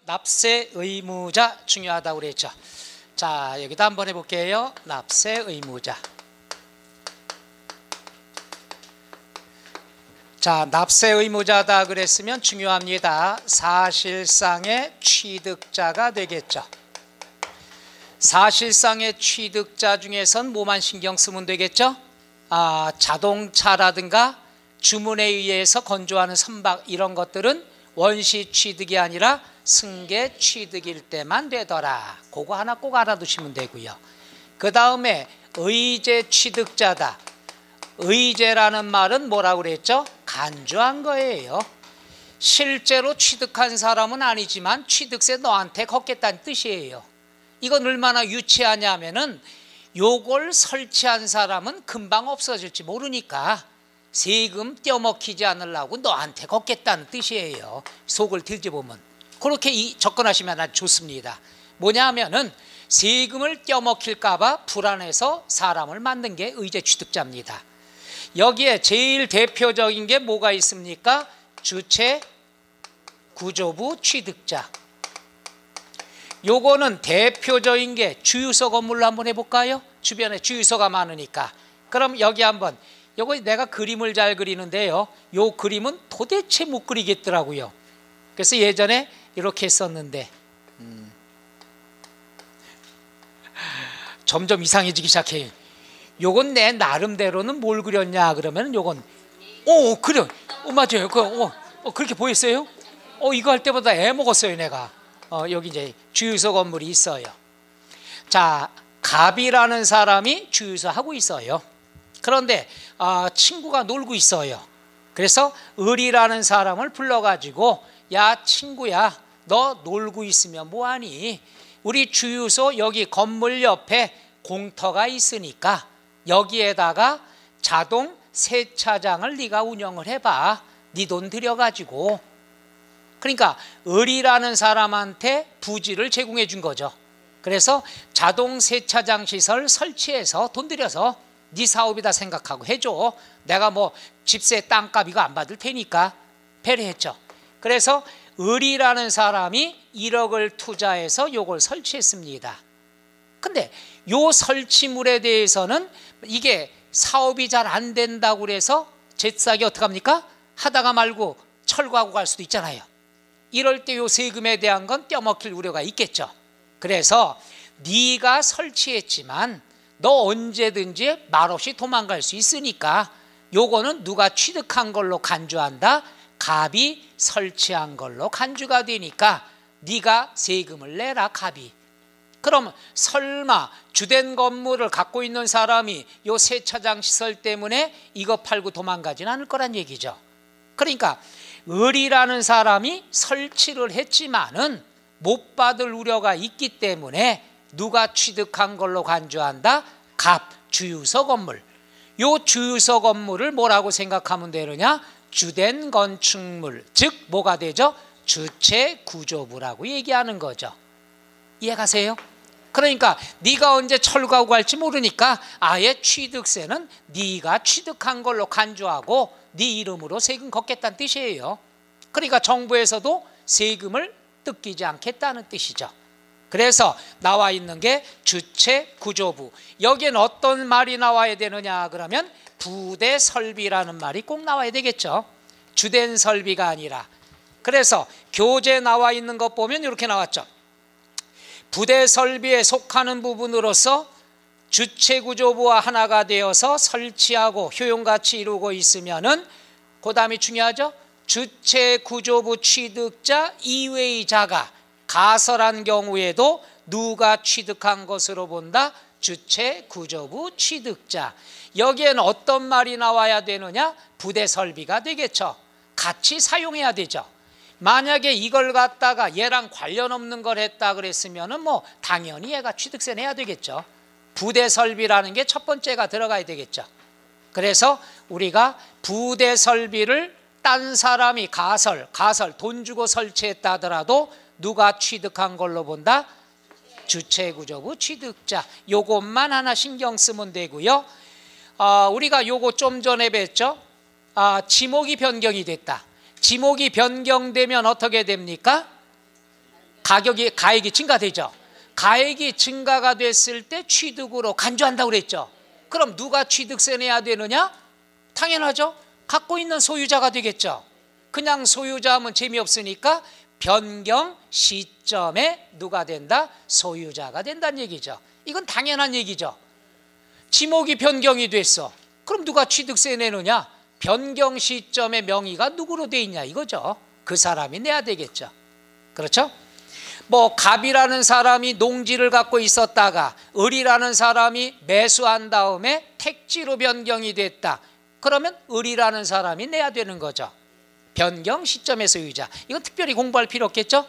납세 의무자 중요하다고 그랬죠. 자, 여기다 한번 해볼게요. 납세 의무자. 자, 납세 의무자다 그랬으면 중요합니다. 사실상의 취득자가 되겠죠. 사실상의 취득자 중에선 뭐만 신경 쓰면 되겠죠? 자동차라든가 주문에 의해서 건조하는 선박 이런 것들은 원시 취득이 아니라 승계 취득일 때만 되더라. 그거 하나 꼭 알아두시면 되고요. 그 다음에 의제 취득자다. 의제라는 말은 뭐라고 그랬죠? 간주한 거예요. 실제로 취득한 사람은 아니지만 취득세 너한테 걷겠다는 뜻이에요. 이건 얼마나 유치하냐면은 요걸 설치한 사람은 금방 없어질지 모르니까 세금 떼어먹히지 않으려고 너한테 걷겠다는 뜻이에요. 속을 뒤집으면 그렇게 접근하시면 아주 좋습니다. 뭐냐면은 세금을 떼어먹힐까 봐 불안해서 사람을 만든 게 의제 취득자입니다. 여기에 제일 대표적인 게 뭐가 있습니까? 주체 구조부 취득자. 요거는 대표적인 게 주유소 건물로 한번 해볼까요? 주변에 주유소가 많으니까. 그럼 여기 한번, 요거 내가 그림을 잘 그리는데요, 요 그림은 도대체 못 그리겠더라고요. 그래서 예전에 이렇게 했었는데 점점 이상해지기 시작해요. 요건 내 나름대로는 뭘 그렸냐 그러면 요건 그래, 맞아요. 그렇게 보였어요? 이거 할 때보다 애 먹었어요 내가. 여기 이제 주유소 건물이 있어요. 자, 갑이라는 사람이 주유소 하고 있어요. 그런데 친구가 놀고 있어요. 그래서 을이라는 사람을 불러가지고, 야 친구야, 너 놀고 있으면 뭐하니? 우리 주유소 여기 건물 옆에 공터가 있으니까 여기에다가 자동 세차장을 네가 운영을 해봐. 네 돈 들여가지고. 그러니까 을이라는 사람한테 부지를 제공해 준 거죠. 그래서 자동 세차장 시설 설치해서 돈 들여서 네 사업이다 생각하고 해줘. 내가 뭐 집세 땅값 이거 안 받을 테니까. 배려했죠. 그래서 을이라는 사람이 1억을 투자해서 요걸 설치했습니다. 근데 요 설치물에 대해서는 이게 사업이 잘 안 된다고 그래서 jet싹이 어떡합니까? 하다가 말고 철거하고 갈 수도 있잖아요. 이럴 때 요 세금에 대한 건 떼어먹힐 우려가 있겠죠. 그래서 네가 설치했지만 너 언제든지 말없이 도망갈 수 있으니까 요거는 누가 취득한 걸로 간주한다. 갑이 설치한 걸로 간주가 되니까 네가 세금을 내라 갑이. 그럼 설마 주된 건물을 갖고 있는 사람이 요 세차장 시설 때문에 이거 팔고 도망가진 않을 거란 얘기죠. 그러니까 을이라는 사람이 설치를 했지만은 못 받을 우려가 있기 때문에 누가 취득한 걸로 간주한다? 갑, 주유소 건물. 요 주유소 건물을 뭐라고 생각하면 되느냐? 주된 건축물, 즉 뭐가 되죠? 주체 구조부라고 얘기하는 거죠. 이해가세요? 그러니까 네가 언제 철거하고 갈지 모르니까 아예 취득세는 네가 취득한 걸로 간주하고 네 이름으로 세금 걷겠다는 뜻이에요. 그러니까 정부에서도 세금을 뜯기지 않겠다는 뜻이죠. 그래서 나와 있는 게 주체 구조부. 여기엔 어떤 말이 나와야 되느냐 그러면 부대 설비라는 말이 꼭 나와야 되겠죠. 주된 설비가 아니라. 그래서 교재 나와 있는 것 보면 이렇게 나왔죠. 부대 설비에 속하는 부분으로서 주체 구조부와 하나가 되어서 설치하고 효용같이 이루고 있으면은, 그 다음이 중요하죠. 주체 구조부 취득자 이외의 자가 가설한 경우에도 누가 취득한 것으로 본다? 주체 구조부 취득자. 여기에는 어떤 말이 나와야 되느냐? 부대 설비가 되겠죠. 같이 사용해야 되죠. 만약에 이걸 갖다가 얘랑 관련 없는 걸 했다 그랬으면은 뭐 당연히 얘가 취득세 내야 되겠죠. 부대 설비라는 게 첫 번째가 들어가야 되겠죠. 그래서 우리가 부대 설비를 딴 사람이 가설 돈 주고 설치했다 하더라도 누가 취득한 걸로 본다? 주체구조부 취득자. 요것만 하나 신경 쓰면 되고요. 우리가 요거 좀 전에 뵀죠. 지목이 변경이 됐다. 지목이 변경되면 어떻게 됩니까? 가액이 증가되죠. 가액이 증가가 됐을 때 취득으로 간주한다고 그랬죠. 그럼 누가 취득세 내야 되느냐? 당연하죠. 갖고 있는 소유자가 되겠죠. 그냥 소유자하면 재미없으니까 변경 시점에 누가 된다? 소유자가 된다는 얘기죠. 이건 당연한 얘기죠. 지목이 변경이 됐어. 그럼 누가 취득세 내느냐? 변경 시점에 명의가 누구로 돼 있냐 이거죠. 그 사람이 내야 되겠죠. 그렇죠? 뭐 갑이라는 사람이 농지를 갖고 있었다가 을이라는 사람이 매수한 다음에 택지로 변경이 됐다. 그러면 을이라는 사람이 내야 되는 거죠. 변경 시점의 소유자. 이건 특별히 공부할 필요 없겠죠?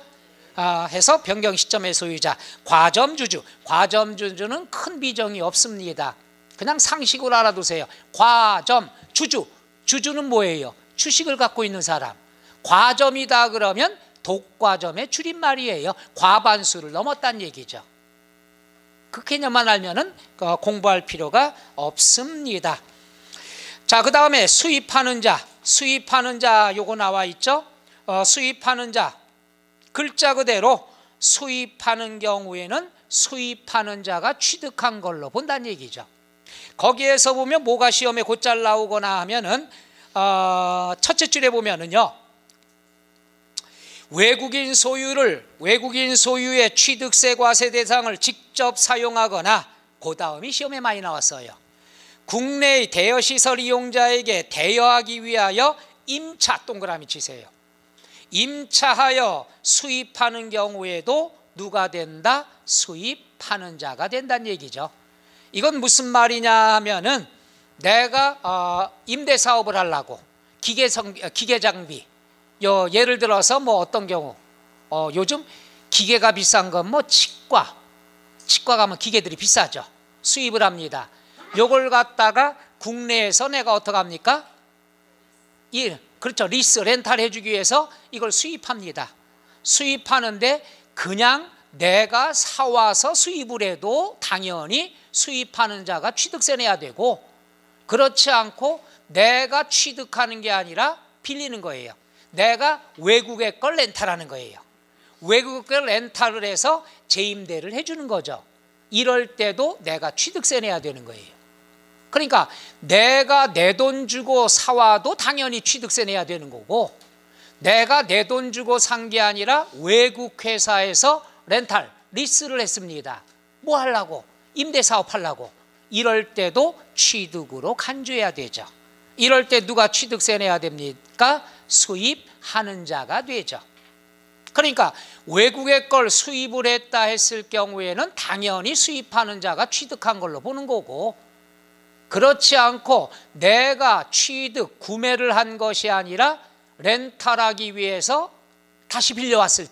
해서 변경 시점의 소유자. 과점주주. 과점주주는 큰 비정이 없습니다. 그냥 상식으로 알아두세요. 과점, 주주. 주주는 뭐예요? 주식을 갖고 있는 사람. 과점이다 그러면 독과점의 줄임말이에요. 과반수를 넘었다는 얘기죠. 그 개념만 알면은 공부할 필요가 없습니다. 자, 그 다음에 수입하는 자. 수입하는 자 요거 나와 있죠. 수입하는 자 글자 그대로 수입하는 경우에는 수입하는 자가 취득한 걸로 본다는 얘기죠. 거기에서 보면 뭐가 시험에 곧잘 나오거나 하면은 첫째 줄에 보면은요, 외국인 소유의 취득세 과세 대상을 직접 사용하거나, 그 다음이 시험에 많이 나왔어요. 국내의 대여시설 이용자에게 대여하기 위하여 임차, 동그라미 치세요. 임차하여 수입하는 경우에도 누가 된다? 수입하는 자가 된다는 얘기죠. 이건 무슨 말이냐 하면은 내가 임대사업을 하려고 기계장비, 예를 들어서 뭐 어떤 경우 요즘 기계가 비싼 건 뭐 치과 가면 기계들이 비싸죠. 수입을 합니다. 요걸 갖다가 국내에서 내가 어떻게 합니까? 그렇죠. 리스, 렌탈 해주기 위해서 이걸 수입합니다. 수입하는데 그냥 내가 사와서 수입을 해도 당연히 수입하는 자가 취득세 내야 되고, 그렇지 않고 내가 취득하는 게 아니라 빌리는 거예요. 내가 외국의 걸 렌탈하는 거예요. 외국의 걸 렌탈을 해서 재임대를 해주는 거죠. 이럴 때도 내가 취득세 내야 되는 거예요. 그러니까 내가 내 돈 주고 사와도 당연히 취득세 내야 되는 거고, 내가 내 돈 주고 산 게 아니라 외국 회사에서 렌탈, 리스를 했습니다. 뭐 하려고? 임대사업 하려고. 이럴 때도 취득으로 간주해야 되죠. 이럴 때 누가 취득세 내야 됩니까? 수입하는 자가 되죠. 그러니까 외국의 걸 수입을 했다 했을 경우에는 당연히 수입하는 자가 취득한 걸로 보는 거고, 그렇지 않고 내가 취득, 구매를 한 것이 아니라 렌탈하기 위해서 다시 빌려왔을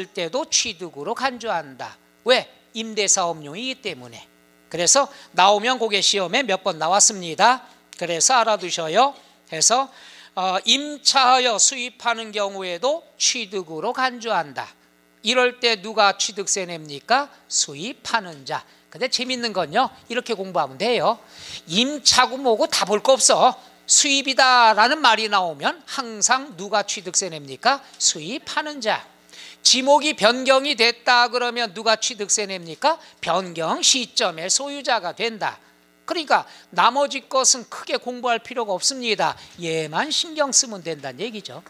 때도 취득으로 간주한다. 왜? 임대사업용이기 때문에. 그래서 나오면 그게 시험에 몇 번 나왔습니다. 그래서 알아두셔요. 해서 임차하여 수입하는 경우에도 취득으로 간주한다. 이럴 때 누가 취득세 냅니까? 수입하는 자. 근데 재밌는 건요, 이렇게 공부하면 돼요. 임차고 뭐고 다 볼 거 없어. 수입이다라는 말이 나오면 항상 누가 취득세 냅니까? 수입하는 자. 지목이 변경이 됐다 그러면 누가 취득세 냅니까? 변경 시점의 소유자가 된다. 그러니까 나머지 것은 크게 공부할 필요가 없습니다. 얘만 신경 쓰면 된다는 얘기죠.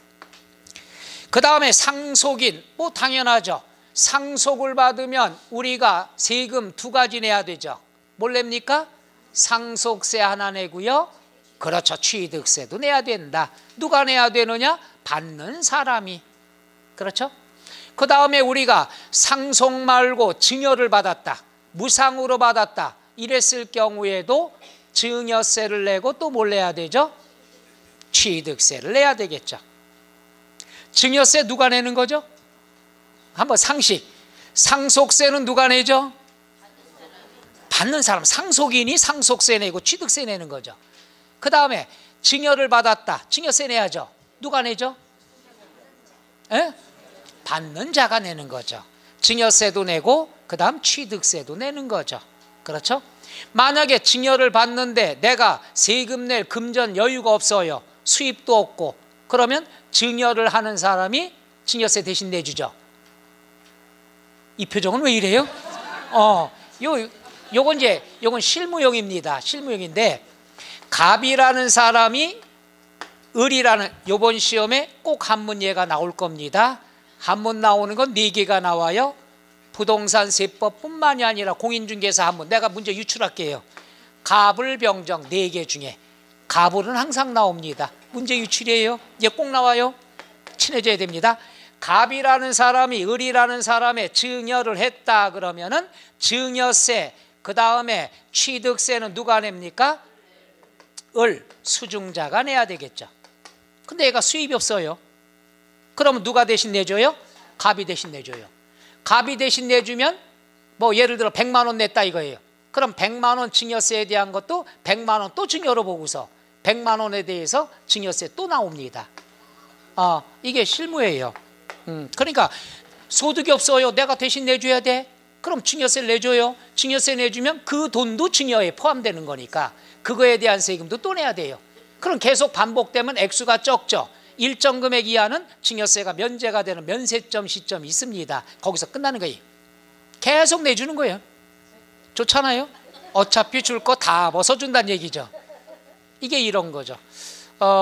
그 다음에 상속인, 뭐 당연하죠. 상속을 받으면 우리가 세금 두 가지 내야 되죠. 뭘 냅니까? 상속세 하나 내고요. 그렇죠. 취득세도 내야 된다. 누가 내야 되느냐? 받는 사람이. 그렇죠. 그 다음에 우리가 상속 말고 증여를 받았다, 무상으로 받았다 이랬을 경우에도 증여세를 내고 또 뭘 내야 되죠? 취득세를 내야 되겠죠. 증여세 누가 내는 거죠? 한번 상식. 상속세는 누가 내죠? 받는 사람. 상속인이 상속세 내고 취득세 내는 거죠. 그 다음에 증여를 받았다, 증여세 내야죠. 누가 내죠? 에? 받는 자가 내는 거죠. 증여세도 내고 그 다음 취득세도 내는 거죠. 그렇죠? 만약에 증여를 받는데 내가 세금 낼 금전 여유가 없어요. 수입도 없고. 그러면 증여를 하는 사람이 증여세 대신 내주죠. 이 표정은 왜 이래요? 요건 실무용입니다. 실무용인데, 갑이라는 사람이 을이라는, 요번 시험에 꼭 한문예가 나올 겁니다. 한문 나오는 건 4개가 나와요. 부동산 세법뿐만이 아니라 공인중개사 한문. 내가 문제 유출할게요. 갑을 병정 4개 중에 갑을은 항상 나옵니다. 문제 유출이에요. 이게 꼭 나와요. 친해져야 됩니다. 갑이라는 사람이 을이라는 사람의 증여를 했다 그러면은 증여세, 그 다음에 취득세는 누가 냅니까? 을, 수중자가 내야 되겠죠. 근데 얘가 수입이 없어요. 그러면 누가 대신 내줘요? 갑이 대신 내줘요. 갑이 대신 내주면 뭐 예를 들어 100만 원 냈다 이거예요. 그럼 100만 원 증여세에 대한 것도 100만 원 또 증여로 보고서 100만 원에 대해서 증여세 또 나옵니다. 이게 실무예요. 그러니까 소득이 없어요. 내가 대신 내줘야 돼. 그럼 증여세를 내줘요. 증여세 내주면 그 돈도 증여에 포함되는 거니까 그거에 대한 세금도 또 내야 돼요. 그럼 계속 반복되면 액수가 적죠. 일정 금액 이하는 증여세가 면제가 되는 면세점 시점이 있습니다. 거기서 끝나는 거예요. 계속 내주는 거예요. 좋잖아요. 어차피 줄 거 다 벗어준다는 얘기죠. 이게 이런 거죠.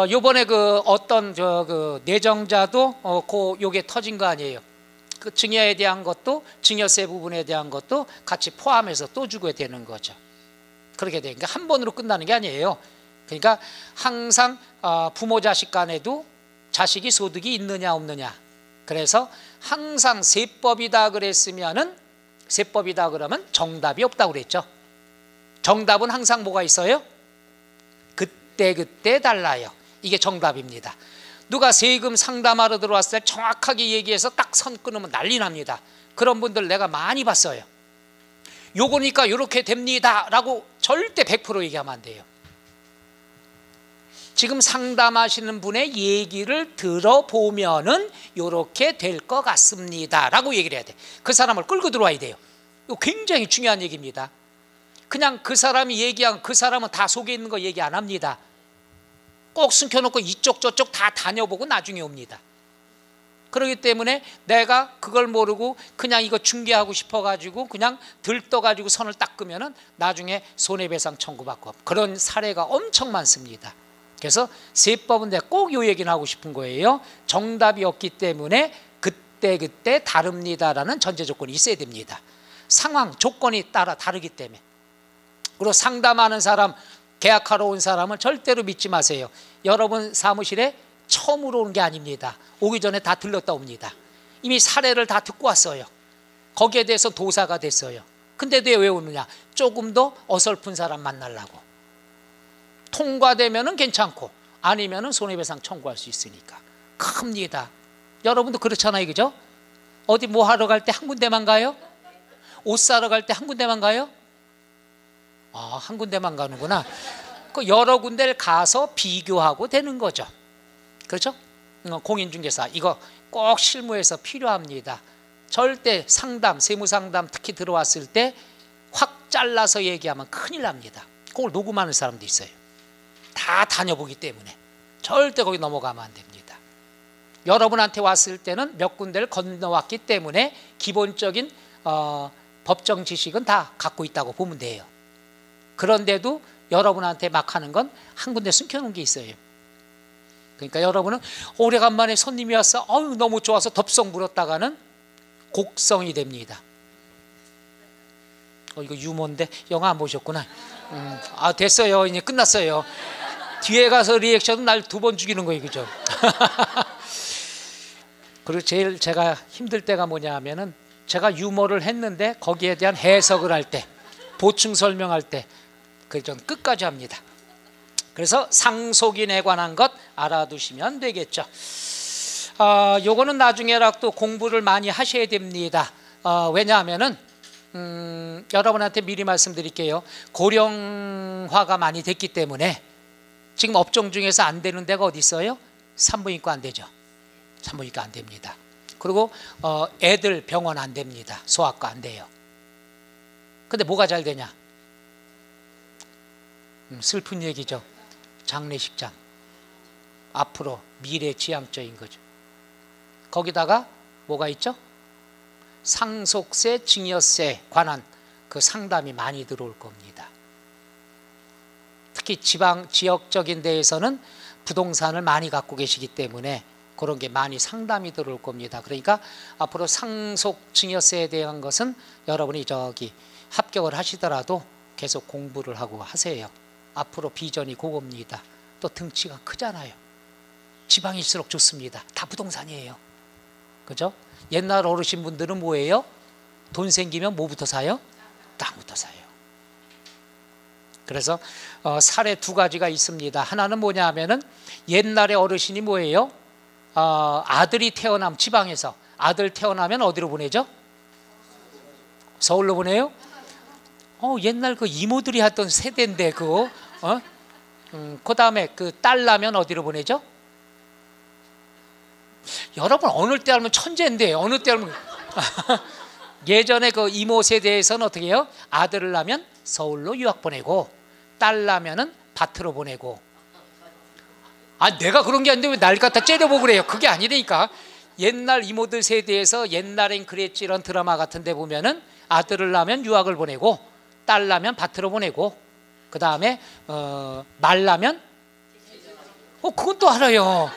요번에 그 어떤 그 내정자도 요게 터진 거 아니에요. 그 증여에 대한 것도 증여세 부분에 대한 것도 같이 포함해서 또 주게 되는 거죠. 그렇게 되니까 한 번으로 끝나는 게 아니에요. 그러니까 항상 부모 자식 간에도 자식이 소득이 있느냐 없느냐. 그래서 항상 세법이다 그랬으면은 세법이다 그러면 정답이 없다고 그랬죠. 정답은 항상 뭐가 있어요? 그때 달라요. 이게 정답입니다. 누가 세금 상담하러 들어왔을 때 정확하게 얘기해서 딱 선 끊으면 난리 납니다. 그런 분들 내가 많이 봤어요. 요거니까 요렇게 됩니다 라고 절대 100% 얘기하면 안 돼요. 지금 상담하시는 분의 얘기를 들어보면은 요렇게 될 것 같습니다 라고 얘기를 해야 돼. 그 사람을 끌고 들어와야 돼요. 이거 굉장히 중요한 얘기입니다. 그냥 그 사람이 얘기한 그 사람은 다 속에 있는 거 얘기 안 합니다. 꼭 숨겨놓고 이쪽 저쪽 다 다녀보고 나중에 옵니다. 그렇기 때문에 내가 그걸 모르고 그냥 이거 중개하고 싶어가지고 그냥 들떠가지고 선을 닦으면은 나중에 손해배상 청구받고 그런 사례가 엄청 많습니다. 그래서 세법은 내가 꼭 이 얘기는 하고 싶은 거예요. 정답이 없기 때문에 그때 다릅니다라는 전제 조건이 있어야 됩니다. 상황, 조건이 따라 다르기 때문에. 그리고 상담하는 사람, 계약하러 온 사람은 절대로 믿지 마세요. 여러분 사무실에 처음으로 오는 게 아닙니다. 오기 전에 다 들렀다 옵니다. 이미 사례를 다 듣고 왔어요. 거기에 대해서 도사가 됐어요. 근데도 왜 오느냐? 조금 더 어설픈 사람 만나려고. 통과되면은 괜찮고 아니면은 손해배상 청구할 수 있으니까 큽니다. 여러분도 그렇잖아요, 그죠? 어디 뭐 하러 갈 때 한 군데만 가요? 옷 사러 갈 때 한 군데만 가요? 한 군데만 가는구나. 그 여러 군데를 가서 비교하고 되는 거죠. 그렇죠? 공인중개사 이거 꼭 실무에서 필요합니다. 절대 상담, 세무상담 특히 들어왔을 때 확 잘라서 얘기하면 큰일 납니다. 그걸 녹음하는 사람도 있어요. 다 다녀보기 때문에 절대 거기 넘어가면 안 됩니다. 여러분한테 왔을 때는 몇 군데를 건너왔기 때문에 기본적인 법정 지식은 다 갖고 있다고 보면 돼요. 그런데도 여러분한테 막 하는 건 한 군데 숨겨놓은 게 있어요. 그러니까 여러분은 오래간만에 손님이 왔어. 너무 좋아서 덥석 물었다가는 곡성이 됩니다. 이거 유머인데 영화 안 보셨구나. 됐어요. 이제 끝났어요. 뒤에 가서 리액션은 날 2번 죽이는 거예요, 그죠? 그리고 제일 제가 힘들 때가 뭐냐 하면은 제가 유머를 했는데 거기에 대한 해석을 할 때, 보충 설명할 때 그걸 전 끝까지 합니다. 그래서 상속인에 관한 것 알아두시면 되겠죠. 요거는 나중에라도 공부를 많이 하셔야 됩니다. 왜냐하면은 여러분한테 미리 말씀드릴게요. 고령화가 많이 됐기 때문에 지금 업종 중에서 안 되는 데가 어디 있어요? 산부인과 안 되죠. 산부인과 안 됩니다. 그리고 애들 병원 안 됩니다. 소아과 안 돼요. 근데 뭐가 잘 되냐? 슬픈 얘기죠. 장례식장. 앞으로 미래지향적인 거죠. 거기다가 뭐가 있죠? 상속세, 증여세 관한 그 상담이 많이 들어올 겁니다. 특히 지역적인 데에서는 부동산을 많이 갖고 계시기 때문에 그런 게 많이 상담이 들어올 겁니다. 그러니까 앞으로 상속 증여세에 대한 것은 여러분이 합격을 하시더라도 계속 공부를 하고 하세요. 앞으로 비전이 그겁니다. 또 등치가 크잖아요. 지방일수록 좋습니다. 다 부동산이에요. 그죠? 옛날 어르신분들은 뭐예요? 돈 생기면 뭐부터 사요? 땅부터 사요. 그래서 사례 두 가지가 있습니다. 하나는 뭐냐 하면은 옛날에 어르신이 뭐예요? 아들이 태어나면 지방에서 아들 태어나면 어디로 보내죠? 서울로 보내요? 옛날 그 이모들이 하던 세대인데 그거 그 다음에 그 딸 나면 어디로 보내죠? 여러분 어느 때 하면 천재인데 어느 때 하면 예전에 그 이모 세대에서는 어떻게 해요? 아들을 낳으면 서울로 유학 보내고 딸 낳으면은 밭으로 보내고. 내가 그런 게 아닌데 왜 날 갖다 째려보고 그래요? 그게 아니니까. 옛날 이모들 세대에서 옛날엔 그랬지 이런 드라마 같은 데 보면은 아들을 낳으면 유학을 보내고 딸 낳으면 밭으로 보내고 그 다음에 말 낳으면 그건 또 알아요.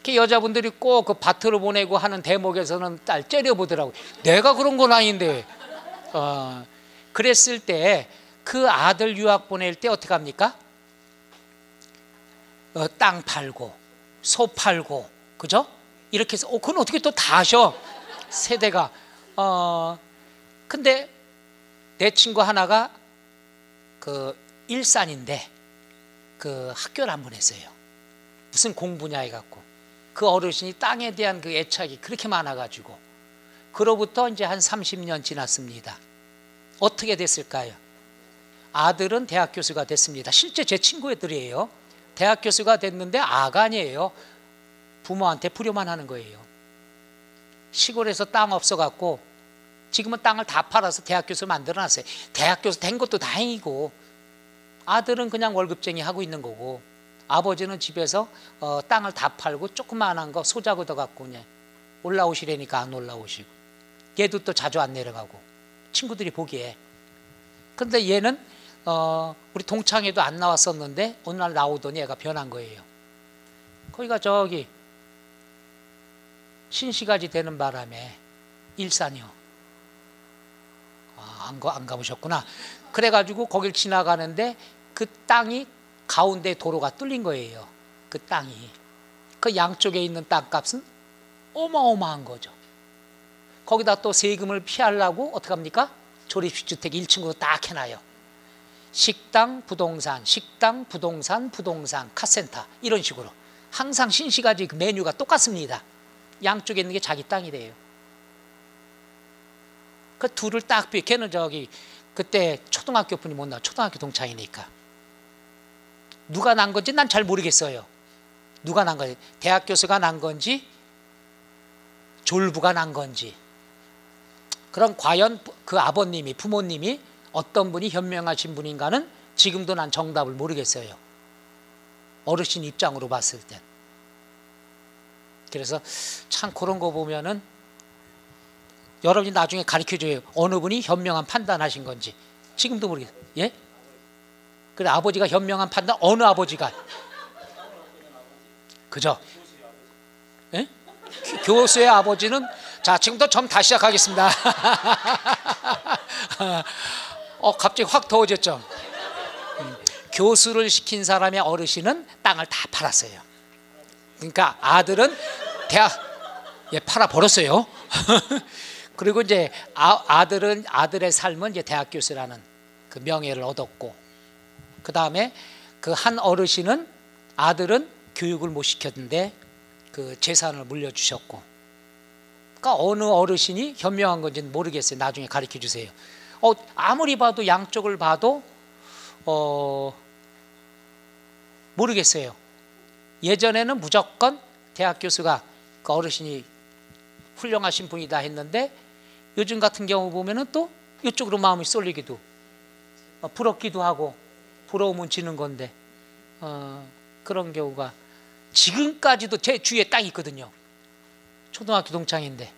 여자분들이 꼭 그 밭으로 보내고 하는 대목에서는 딸 째려보더라고요. 내가 그런 건 아닌데. 그랬을 때 그 아들 유학 보낼 때 어떻게 합니까? 땅 팔고 소 팔고 그죠? 이렇게 해서 그건 어떻게 또 다 하셔 세대가. 근데 내 친구 하나가 그 일산인데 그 학교를 안 보냈어요. 무슨 공부냐 해갖고 그 어르신이 땅에 대한 그 애착이 그렇게 많아가지고 그로부터 이제 한 30년 지났습니다. 어떻게 됐을까요? 아들은 대학 교수가 됐습니다. 실제 제 친구 애들이에요. 대학 교수가 됐는데 아간이에요. 부모한테 불효만 하는 거예요. 시골에서 땅 없어갖고 지금은 땅을 다 팔아서 대학 교수 만들어놨어요. 대학 교수 된 것도 다행이고 아들은 그냥 월급쟁이 하고 있는 거고 아버지는 집에서 땅을 다 팔고 조그만한 거 소작 얻어갖고 그냥 올라오시라니까 안 올라오시고 얘도 또 자주 안 내려가고 친구들이 보기에. 근데 얘는 우리 동창회도 안 나왔었는데 어느 날 나오더니 얘가 변한 거예요. 거기가 신시가지 되는 바람에 일산이요. 안 가보셨구나. 그래가지고 거길 지나가는데 그 땅이 가운데 도로가 뚫린 거예요. 그 땅이. 그 양쪽에 있는 땅값은 어마어마한 거죠. 거기다 또 세금을 피하려고 어떻게 합니까? 조립주택 1층으로 딱 해놔요. 식당, 부동산, 식당, 부동산, 부동산, 카센터 이런 식으로. 항상 신시가지 그 메뉴가 똑같습니다. 양쪽에 있는 게 자기 땅이래요. 그 둘을 딱 걔는 그때 초등학교 분이 못 나와. 초등학교 동창이니까. 누가 난 건지 난 잘 모르겠어요. 누가 난 건지. 대학 교수가 난 건지 졸부가 난 건지. 그럼 과연 그 아버님이 부모님이 어떤 분이 현명하신 분인가는 지금도 난 정답을 모르겠어요. 어르신 입장으로 봤을 땐. 그래서 참 그런 거 보면은 여러분이 나중에 가르쳐줘요. 어느 분이 현명한 판단하신 건지. 지금도 모르겠어요. 예? 그래 아버지가 현명한 판단 어느 아버지가? 그죠? 예? 교수의 아버지는 자 지금부터 좀 다시 시작하겠습니다. 갑자기 확 더워졌죠. 교수를 시킨 사람의 어르신은 땅을 다 팔았어요. 그러니까 아들은 팔아 버렸어요. 그리고 이제 아들의 삶은 이제 대학 교수라는 그 명예를 얻었고, 그 다음에 그 한 어르신은 아들은 교육을 못 시켰는데 그 재산을 물려주셨고, 그러니까 어느 어르신이 현명한 건지는 모르겠어요. 나중에 가르쳐 주세요. 아무리 봐도 양쪽을 봐도 모르겠어요. 예전에는 무조건 대학 교수가 그 어르신이 훌륭하신 분이다 했는데 요즘 같은 경우 보면은 또 이쪽으로 마음이 쏠리기도 부럽기도 하고, 부러우면 지는 건데 그런 경우가 지금까지도 제 주위에 딱 있거든요. 초등학교 동창인데.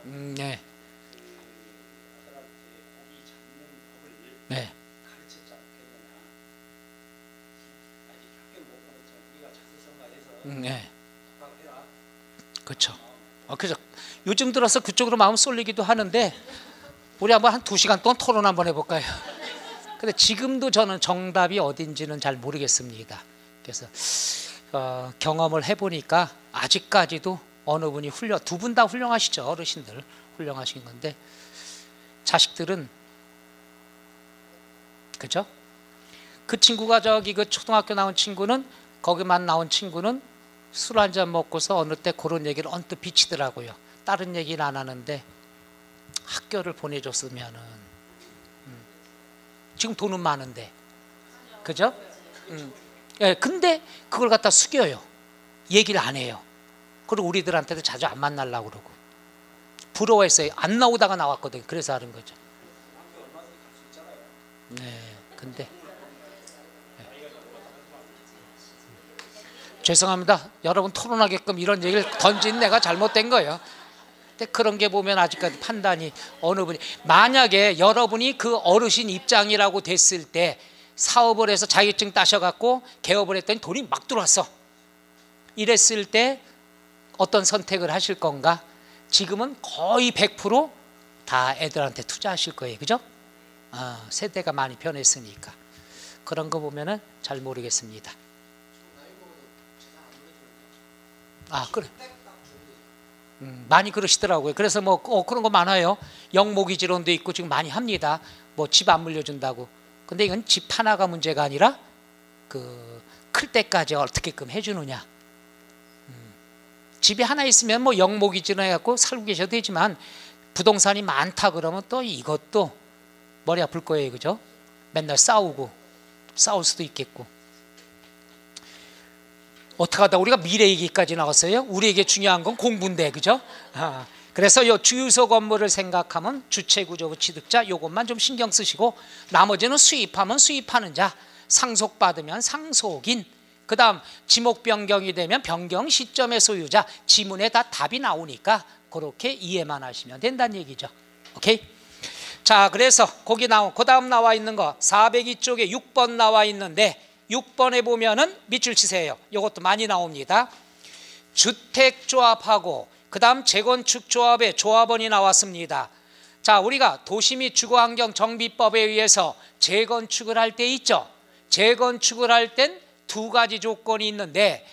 네. 네. 네. 그렇죠. 그래서 요즘 들어서 그쪽으로 마음 쏠리기도 하는데 우리 한번 한 2시간 동안 토론 한번 해볼까요? 근데 지금도 저는 정답이 어딘지는 잘 모르겠습니다. 그래서 경험을 해보니까 아직까지도 어느 분이 두 분 다 훌륭하시죠. 어르신들 훌륭하신 건데 자식들은 그죠? 그 친구가 그 초등학교 나온 친구는 거기만 나온 친구는 술 한잔 먹고서 어느 때 그런 얘기를 언뜻 비치더라고요. 다른 얘기는 안 하는데 학교를 보내줬으면은 지금 돈은 많은데 그죠? 예, 근데 그걸 갖다 숙여요. 얘기를 안 해요. 그리고 우리들한테도 자주 안 만나려고 그러고 부러워했어요. 안 나오다가 나왔거든요. 그래서 하는 거죠. 네, 근데 죄송합니다. 여러분 토론하게끔 이런 얘기를 던진 내가 잘못된 거예요. 근데 그런 게 보면 아직까지 판단이 어느 분이 만약에 여러분이 그 어르신 입장이라고 됐을 때 사업을 해서 자격증 따셔갖고 개업을 했더니 돈이 막 들어왔어. 이랬을 때 어떤 선택을 하실 건가? 지금은 거의 100% 애들한테 투자하실 거예요. 그죠? 세대가 많이 변했으니까. 그런 거 보면은 잘 모르겠습니다. 그래. 많이 그러시더라고요. 그래서 그런 거 많아요. 영모기지론도 있고 지금 많이 합니다. 집 안 물려준다고. 근데 이건 집 하나가 문제가 아니라 클 때까지 어떻게끔 해주느냐. 집이 하나 있으면 영모기지론 해갖고 살고 계셔도 되지만 부동산이 많다 그러면 또 이것도 머리 아플 거예요. 그죠? 맨날 싸울 수도 있겠고. 어떻게 하다 우리가 미래 얘기까지 나왔어요? 우리에게 중요한 건 공부인데, 그죠? 그래서 요 주유소 건물을 생각하면 주체구조부 취득자 요것만 좀 신경 쓰시고 나머지는 수입하면 수입하는 자, 상속받으면 상속인, 그 다음 지목 변경이 되면 변경 시점의 소유자, 지문에 다 답이 나오니까 그렇게 이해만 하시면 된다는 얘기죠. 오케이? 자, 그래서 거기 그 다음 나와 있는 거 402쪽에 6번 나와 있는데 6번에 보면은 밑줄 치세요. 이것도 많이 나옵니다. 주택조합하고 그 다음 재건축조합의 조합원이 나왔습니다. 자, 우리가 도시 및 주거환경정비법에 의해서 재건축을 할 때 있죠. 재건축을 할 땐 2가지 조건이 있는데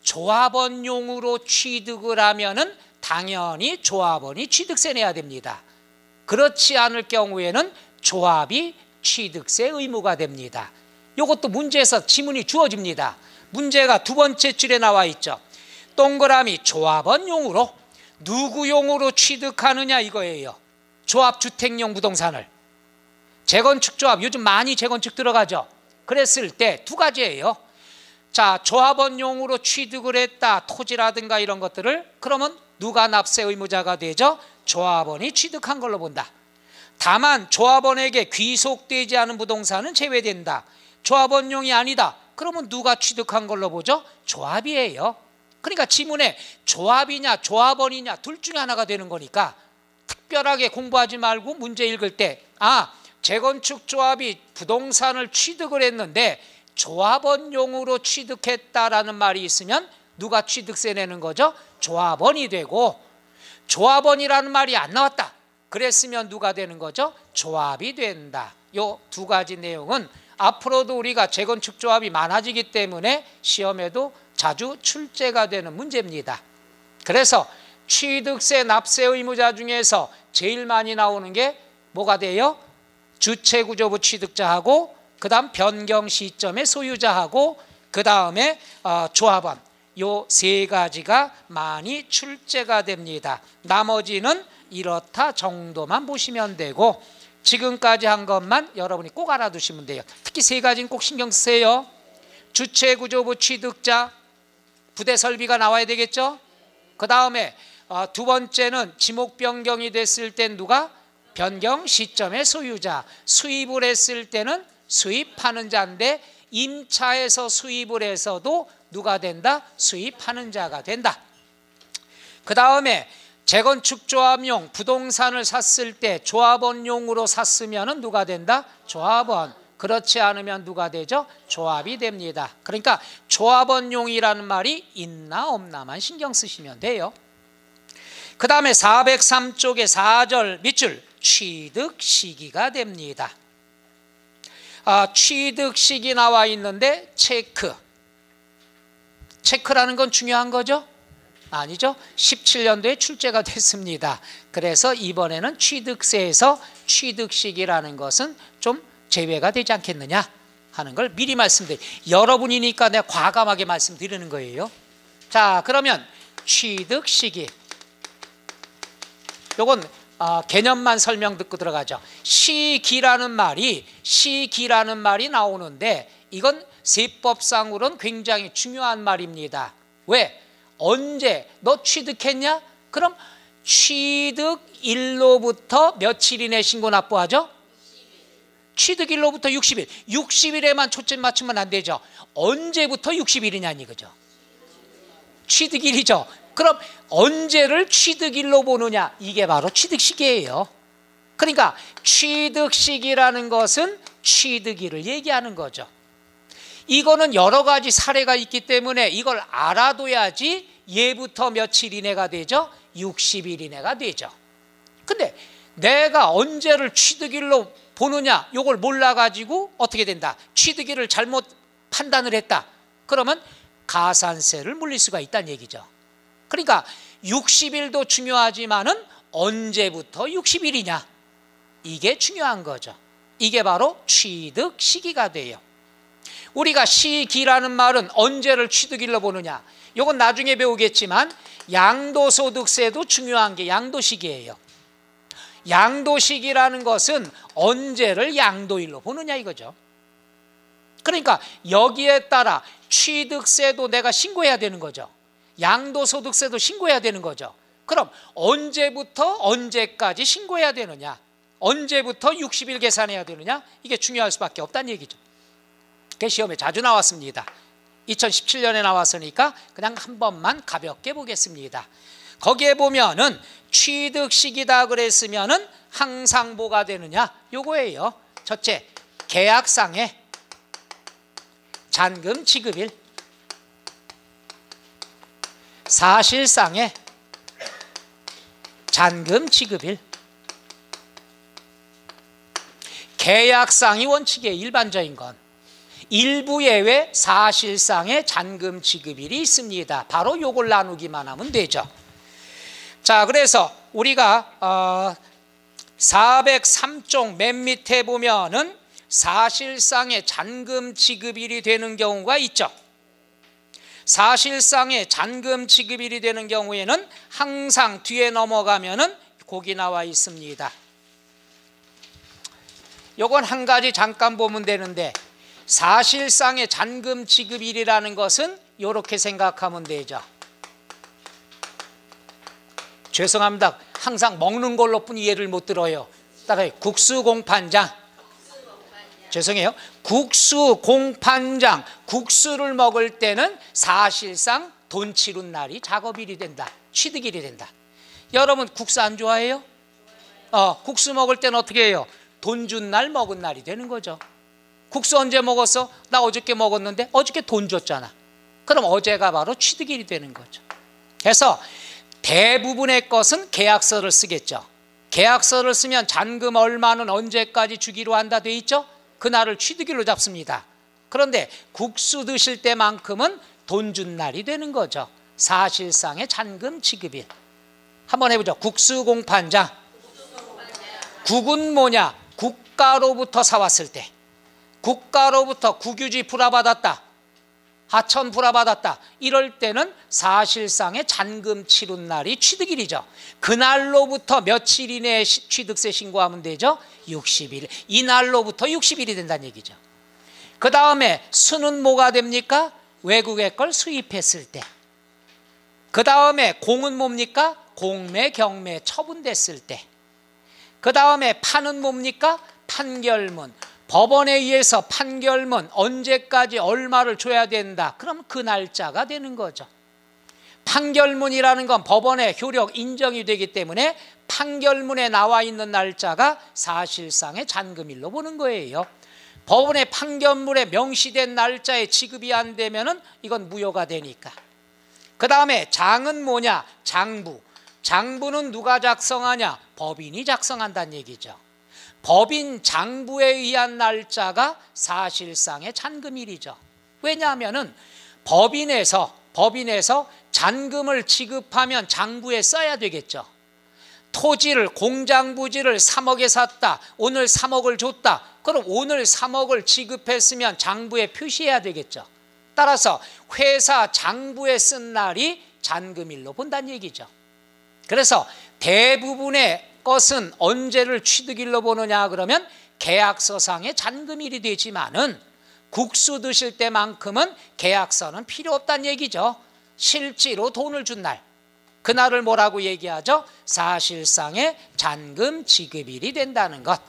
조합원용으로 취득을 하면은 당연히 조합원이 취득세 내야 됩니다. 그렇지 않을 경우에는 조합이 취득세 의무가 됩니다. 이것도 문제에서 지문이 주어집니다. 문제가 2번째 줄에 나와 있죠. 동그라미 조합원용으로 누구용으로 취득하느냐 이거예요. 조합주택용 부동산을. 재건축조합 요즘 많이 재건축 들어가죠. 그랬을 때 2가지예요. 자, 조합원용으로 취득을 했다. 토지라든가 이런 것들을. 그러면 누가 납세 의무자가 되죠? 조합원이 취득한 걸로 본다. 다만 조합원에게 귀속되지 않은 부동산은 제외된다. 조합원용이 아니다. 그러면 누가 취득한 걸로 보죠? 조합이에요. 그러니까 지문에 조합이냐 조합원이냐 둘 중에 하나가 되는 거니까 특별하게 공부하지 말고 문제 읽을 때 재건축 조합이 부동산을 취득을 했는데 조합원용으로 취득했다라는 말이 있으면 누가 취득세 내는 거죠? 조합원이 되고, 조합원이라는 말이 안 나왔다. 그랬으면 누가 되는 거죠? 조합이 된다. 요 2가지 내용은 앞으로도 우리가 재건축 조합이 많아지기 때문에 시험에도 자주 출제가 되는 문제입니다. 그래서 취득세 납세 의무자 중에서 제일 많이 나오는 게 뭐가 돼요? 주체구조부 취득자하고 그 다음 변경 시점의 소유자하고 그 다음에 조합원, 요 3가지가 많이 출제가 됩니다. 나머지는 이렇다 정도만 보시면 되고 지금까지 한 것만 여러분이 꼭 알아두시면 돼요. 특히 3가지는 꼭 신경 쓰세요. 주체구조부 취득자, 부대설비가 나와야 되겠죠. 그 다음에 2번째는 지목 변경이 됐을 땐 누가? 변경 시점의 소유자. 수입을 했을 때는 수입하는 자인데 임차해서 수입을 해서도 누가 된다? 수입하는 자가 된다. 그 다음에 재건축 조합용 부동산을 샀을 때 조합원용으로 샀으면 누가 된다? 조합원. 그렇지 않으면 누가 되죠? 조합이 됩니다. 그러니까 조합원용이라는 말이 있나 없나만 신경 쓰시면 돼요. 그 다음에 403쪽의 4절 밑줄 취득시기가 됩니다. 취득시기 나와 있는데 체크라는 건 중요한 거죠? 아니죠. 17년도에 출제가 됐습니다. 그래서 이번에는 취득세에서 취득시기라는 것은 좀 제외가 되지 않겠느냐 하는 걸 미리 말씀드려요. 여러분이니까 내가 과감하게 말씀드리는 거예요. 자, 그러면 취득시기 요건 개념만 설명 듣고 들어가죠. 시기라는 말이 나오는데 이건 세법상으로는 굉장히 중요한 말입니다. 왜? 언제 너 취득했냐? 그럼 취득일로부터 며칠이내 신고 납부하죠? 취득일로부터 60일. 60일에만 초점 맞추면 안 되죠. 언제부터 60일이냐는 이거죠. 취득일이죠. 그럼 언제를 취득일로 보느냐? 이게 바로 취득시기예요. 그러니까 취득시기라는 것은 취득일을 얘기하는 거죠. 이거는 여러 가지 사례가 있기 때문에 이걸 알아둬야지 예부터 며칠 이내가 되죠? 60일 이내가 되죠. 근데 내가 언제를 취득일로 보느냐 이걸 몰라가지고 어떻게 된다? 취득일을 잘못 판단을 했다. 그러면 가산세를 물릴 수가 있다는 얘기죠. 그러니까 60일도 중요하지만은 언제부터 60일이냐 이게 중요한 거죠. 이게 바로 취득 시기가 돼요. 우리가 시기라는 말은 언제를 취득일로 보느냐 이건 나중에 배우겠지만 양도소득세도 중요한 게 양도시기예요. 양도시기라는 것은 언제를 양도일로 보느냐 이거죠. 그러니까 여기에 따라 취득세도 내가 신고해야 되는 거죠. 양도소득세도 신고해야 되는 거죠. 그럼 언제부터 언제까지 신고해야 되느냐, 언제부터 60일 계산해야 되느냐, 이게 중요할 수밖에 없다는 얘기죠. 그게 시험에 자주 나왔습니다. 2017년에 나왔으니까 그냥 한 번만 가볍게 보겠습니다. 거기에 보면은 취득시기다 그랬으면은 항상 뭐가 되느냐 요거예요. 첫째, 계약상의 잔금 지급일, 사실상의 잔금 지급일. 계약상이 원칙이에요. 일반적인 건. 일부 예외 사실상의 잔금 지급일이 있습니다. 바로 요걸 나누기만 하면 되죠. 자, 그래서 우리가 403쪽 맨 밑에 보면은 사실상의 잔금 지급일이 되는 경우가 있죠. 사실상의 잔금 지급일이 되는 경우에는 항상 뒤에 넘어가면은 거기 나와 있습니다. 요건 한 가지 잠깐 보면 되는데 사실상의 잔금 지급일이라는 것은 이렇게 생각하면 되죠. 죄송합니다. 항상 먹는 걸로뿐 이해를 못 들어요. 따라해. 국수공판장. 죄송해요. 국수공판장. 국수를 먹을 때는 사실상 돈 치른 날이 작업일이 된다. 취득일이 된다. 여러분 국수 안 좋아해요? 국수 먹을 때는 어떻게 해요? 돈 준 날 먹은 날이 되는 거죠. 국수 언제 먹었어? 나 어저께 먹었는데 어저께 돈 줬잖아. 그럼 어제가 바로 취득일이 되는 거죠. 그래서 대부분의 것은 계약서를 쓰겠죠. 계약서를 쓰면 잔금 얼마는 언제까지 주기로 한다 돼 있죠. 그날을 취득일로 잡습니다. 그런데 국수 드실 때만큼은 돈 준 날이 되는 거죠. 사실상의 잔금 지급일. 한번 해보죠. 국수공판장. 국은 뭐냐? 국가로부터 사왔을 때, 국가로부터 국유지 불화받았다, 하천 불화받았다, 이럴 때는 사실상의 잔금 치른 날이 취득일이죠. 그날로부터 며칠 이내에 취득세 신고하면 되죠? 60일. 이날로부터 60일이 된다는 얘기죠. 그 다음에 수는 뭐가 됩니까? 외국의 걸 수입했을 때. 그 다음에 공은 뭡니까? 공매, 경매, 처분됐을 때. 그 다음에 판은 뭡니까? 판결문. 법원에 의해서 판결문 언제까지 얼마를 줘야 된다. 그럼 그 날짜가 되는 거죠. 판결문이라는 건 법원의 효력 인정이 되기 때문에 판결문에 나와 있는 날짜가 사실상의 잔금일로 보는 거예요. 법원의 판결문에 명시된 날짜에 지급이 안 되면은 이건 무효가 되니까. 그 다음에 장은 뭐냐? 장부. 장부는 누가 작성하냐? 법인이 작성한다는 얘기죠. 법인 장부에 의한 날짜가 사실상의 잔금일이죠. 왜냐하면은 법인에서 잔금을 지급하면 장부에 써야 되겠죠. 토지를 공장부지를 3억에 샀다. 오늘 3억을 줬다. 그럼 오늘 3억을 지급했으면 장부에 표시해야 되겠죠. 따라서 회사 장부에 쓴 날이 잔금일로 본다는 얘기죠. 그래서 대부분의 것은 언제를 취득일로 보느냐 그러면 계약서상의 잔금일이 되지만은 국수 드실 때만큼은 계약서는 필요 없다는 얘기죠. 실제로 돈을 준 날, 그날을 뭐라고 얘기하죠? 사실상의 잔금 지급일이 된다는 것.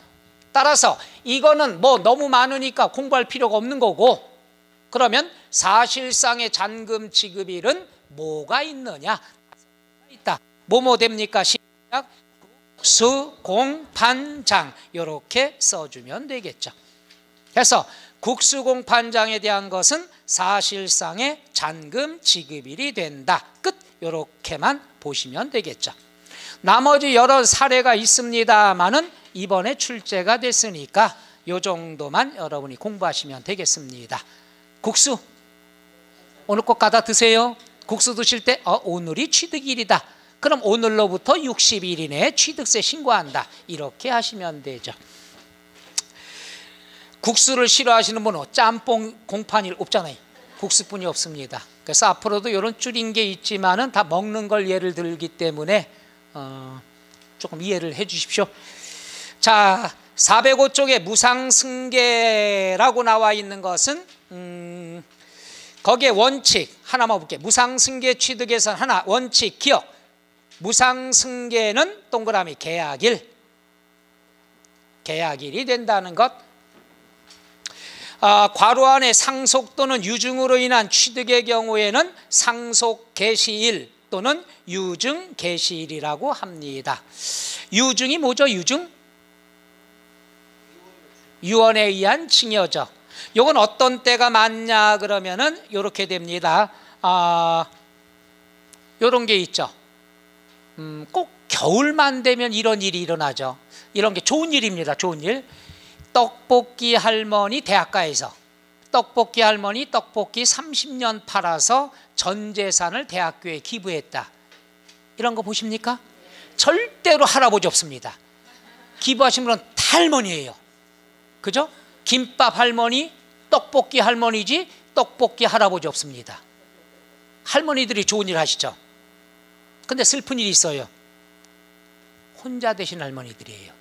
따라서 이거는 뭐 너무 많으니까 공부할 필요가 없는 거고, 그러면 사실상의 잔금 지급일은 뭐가 있느냐? 있다. 뭐뭐 됩니까? 시작. 국수, 공, 판, 장 이렇게 써주면 되겠죠. 그래서 국수, 공, 판, 장에 대한 것은 사실상의 잔금 지급일이 된다. 끝. 이렇게만 보시면 되겠죠. 나머지 여러 사례가 있습니다만은 이번에 출제가 됐으니까 이 정도만 여러분이 공부하시면 되겠습니다. 국수 오늘 꼭 갖다 드세요. 국수 드실 때 오늘이 취득일이다. 그럼 오늘로부터 60일 이내에 취득세 신고한다. 이렇게 하시면 되죠. 국수를 싫어하시는 분은 짬뽕 공판일 없잖아요. 국수뿐이 없습니다. 그래서 앞으로도 이런 줄인 게 있지만은 다 먹는 걸 예를 들기 때문에 조금 이해를 해 주십시오. 자, 405쪽에 무상승계라고 나와 있는 것은 거기에 원칙 하나만 볼게요. 무상승계 취득에선 하나 원칙 기억. 무상승계는 동그라미 계약일이 된다는 것. 괄호 안에 상속 또는 유증으로 인한 취득의 경우에는 상속 개시일 또는 유증 개시일이라고 합니다. 유증이 뭐죠? 유증? 유언에 의한 증여죠. 이건 어떤 때가 많냐 그러면은 이렇게 됩니다. 이런 게 있죠. 꼭 겨울만 되면 이런 일이 일어나죠. 이런 게 좋은 일입니다. 좋은 일. 떡볶이 할머니 대학가에서 떡볶이 할머니 떡볶이 30년 팔아서 전 재산을 대학교에 기부했다. 이런 거 보십니까? 절대로 할아버지 없습니다. 기부하신 분은 다 할머니예요. 그죠? 김밥 할머니, 떡볶이 할머니지 떡볶이 할아버지 없습니다. 할머니들이 좋은 일 하시죠. 근데 슬픈 일이 있어요. 혼자 되신 할머니들이에요.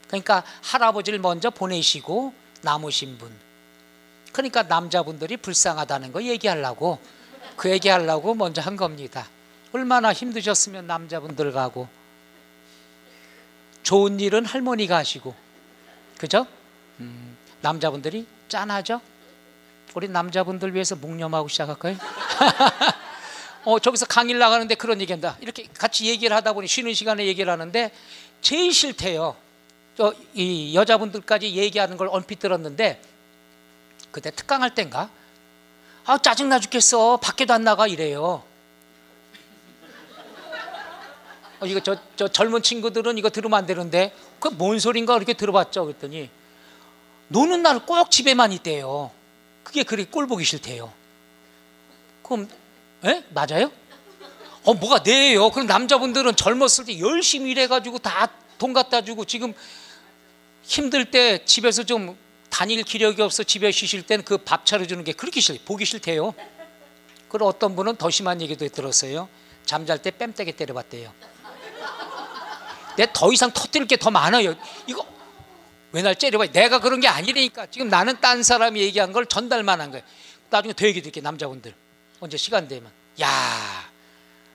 그러니까 할아버지를 먼저 보내시고 남으신 분. 그러니까 남자분들이 불쌍하다는 거 얘기하려고 그 얘기하려고 먼저 한 겁니다. 얼마나 힘드셨으면 남자분들 가고. 좋은 일은 할머니가 하시고. 그죠? 남자분들이 짠하죠? 우리 남자분들 위해서 묵념하고 시작할까요? 저기서 강의를 나가는데 그런 얘기한다. 이렇게 같이 얘기를 하다 보니 쉬는 시간에 얘기를 하는데 제일 싫대요. 이 여자분들까지 얘기하는 걸 얼핏 들었는데 그때 특강할 땐가 짜증나 죽겠어. 밖에도 안 나가 이래요. 이거 저 젊은 친구들은 이거 들으면 안 되는데 그 뭔 소린가 이렇게 들어봤죠. 그랬더니 노는 날 꼭 집에만 있대요. 그게 그렇게 꼴 보기 싫대요. 그럼 맞아요? 뭐가 네요. 그럼 남자분들은 젊었을 때 열심히 일해가지고 다 돈 갖다 주고 지금 힘들 때 집에서 좀 다닐 기력이 없어 집에 쉬실 때는 그 밥 차려주는 게 그렇게 보기 싫대요. 그리고 어떤 분은 더 심한 얘기도 들었어요. 잠잘 때 뺨때게 때려봤대요. 내 더 이상 터뜨릴 게 더 많아요. 이거 왜 날 째려봐. 내가 그런 게 아니라니까. 지금 나는 딴 사람이 얘기한 걸 전달만 한 거예요. 나중에 더 얘기 드릴게요. 남자분들 언제 시간 되면. 야,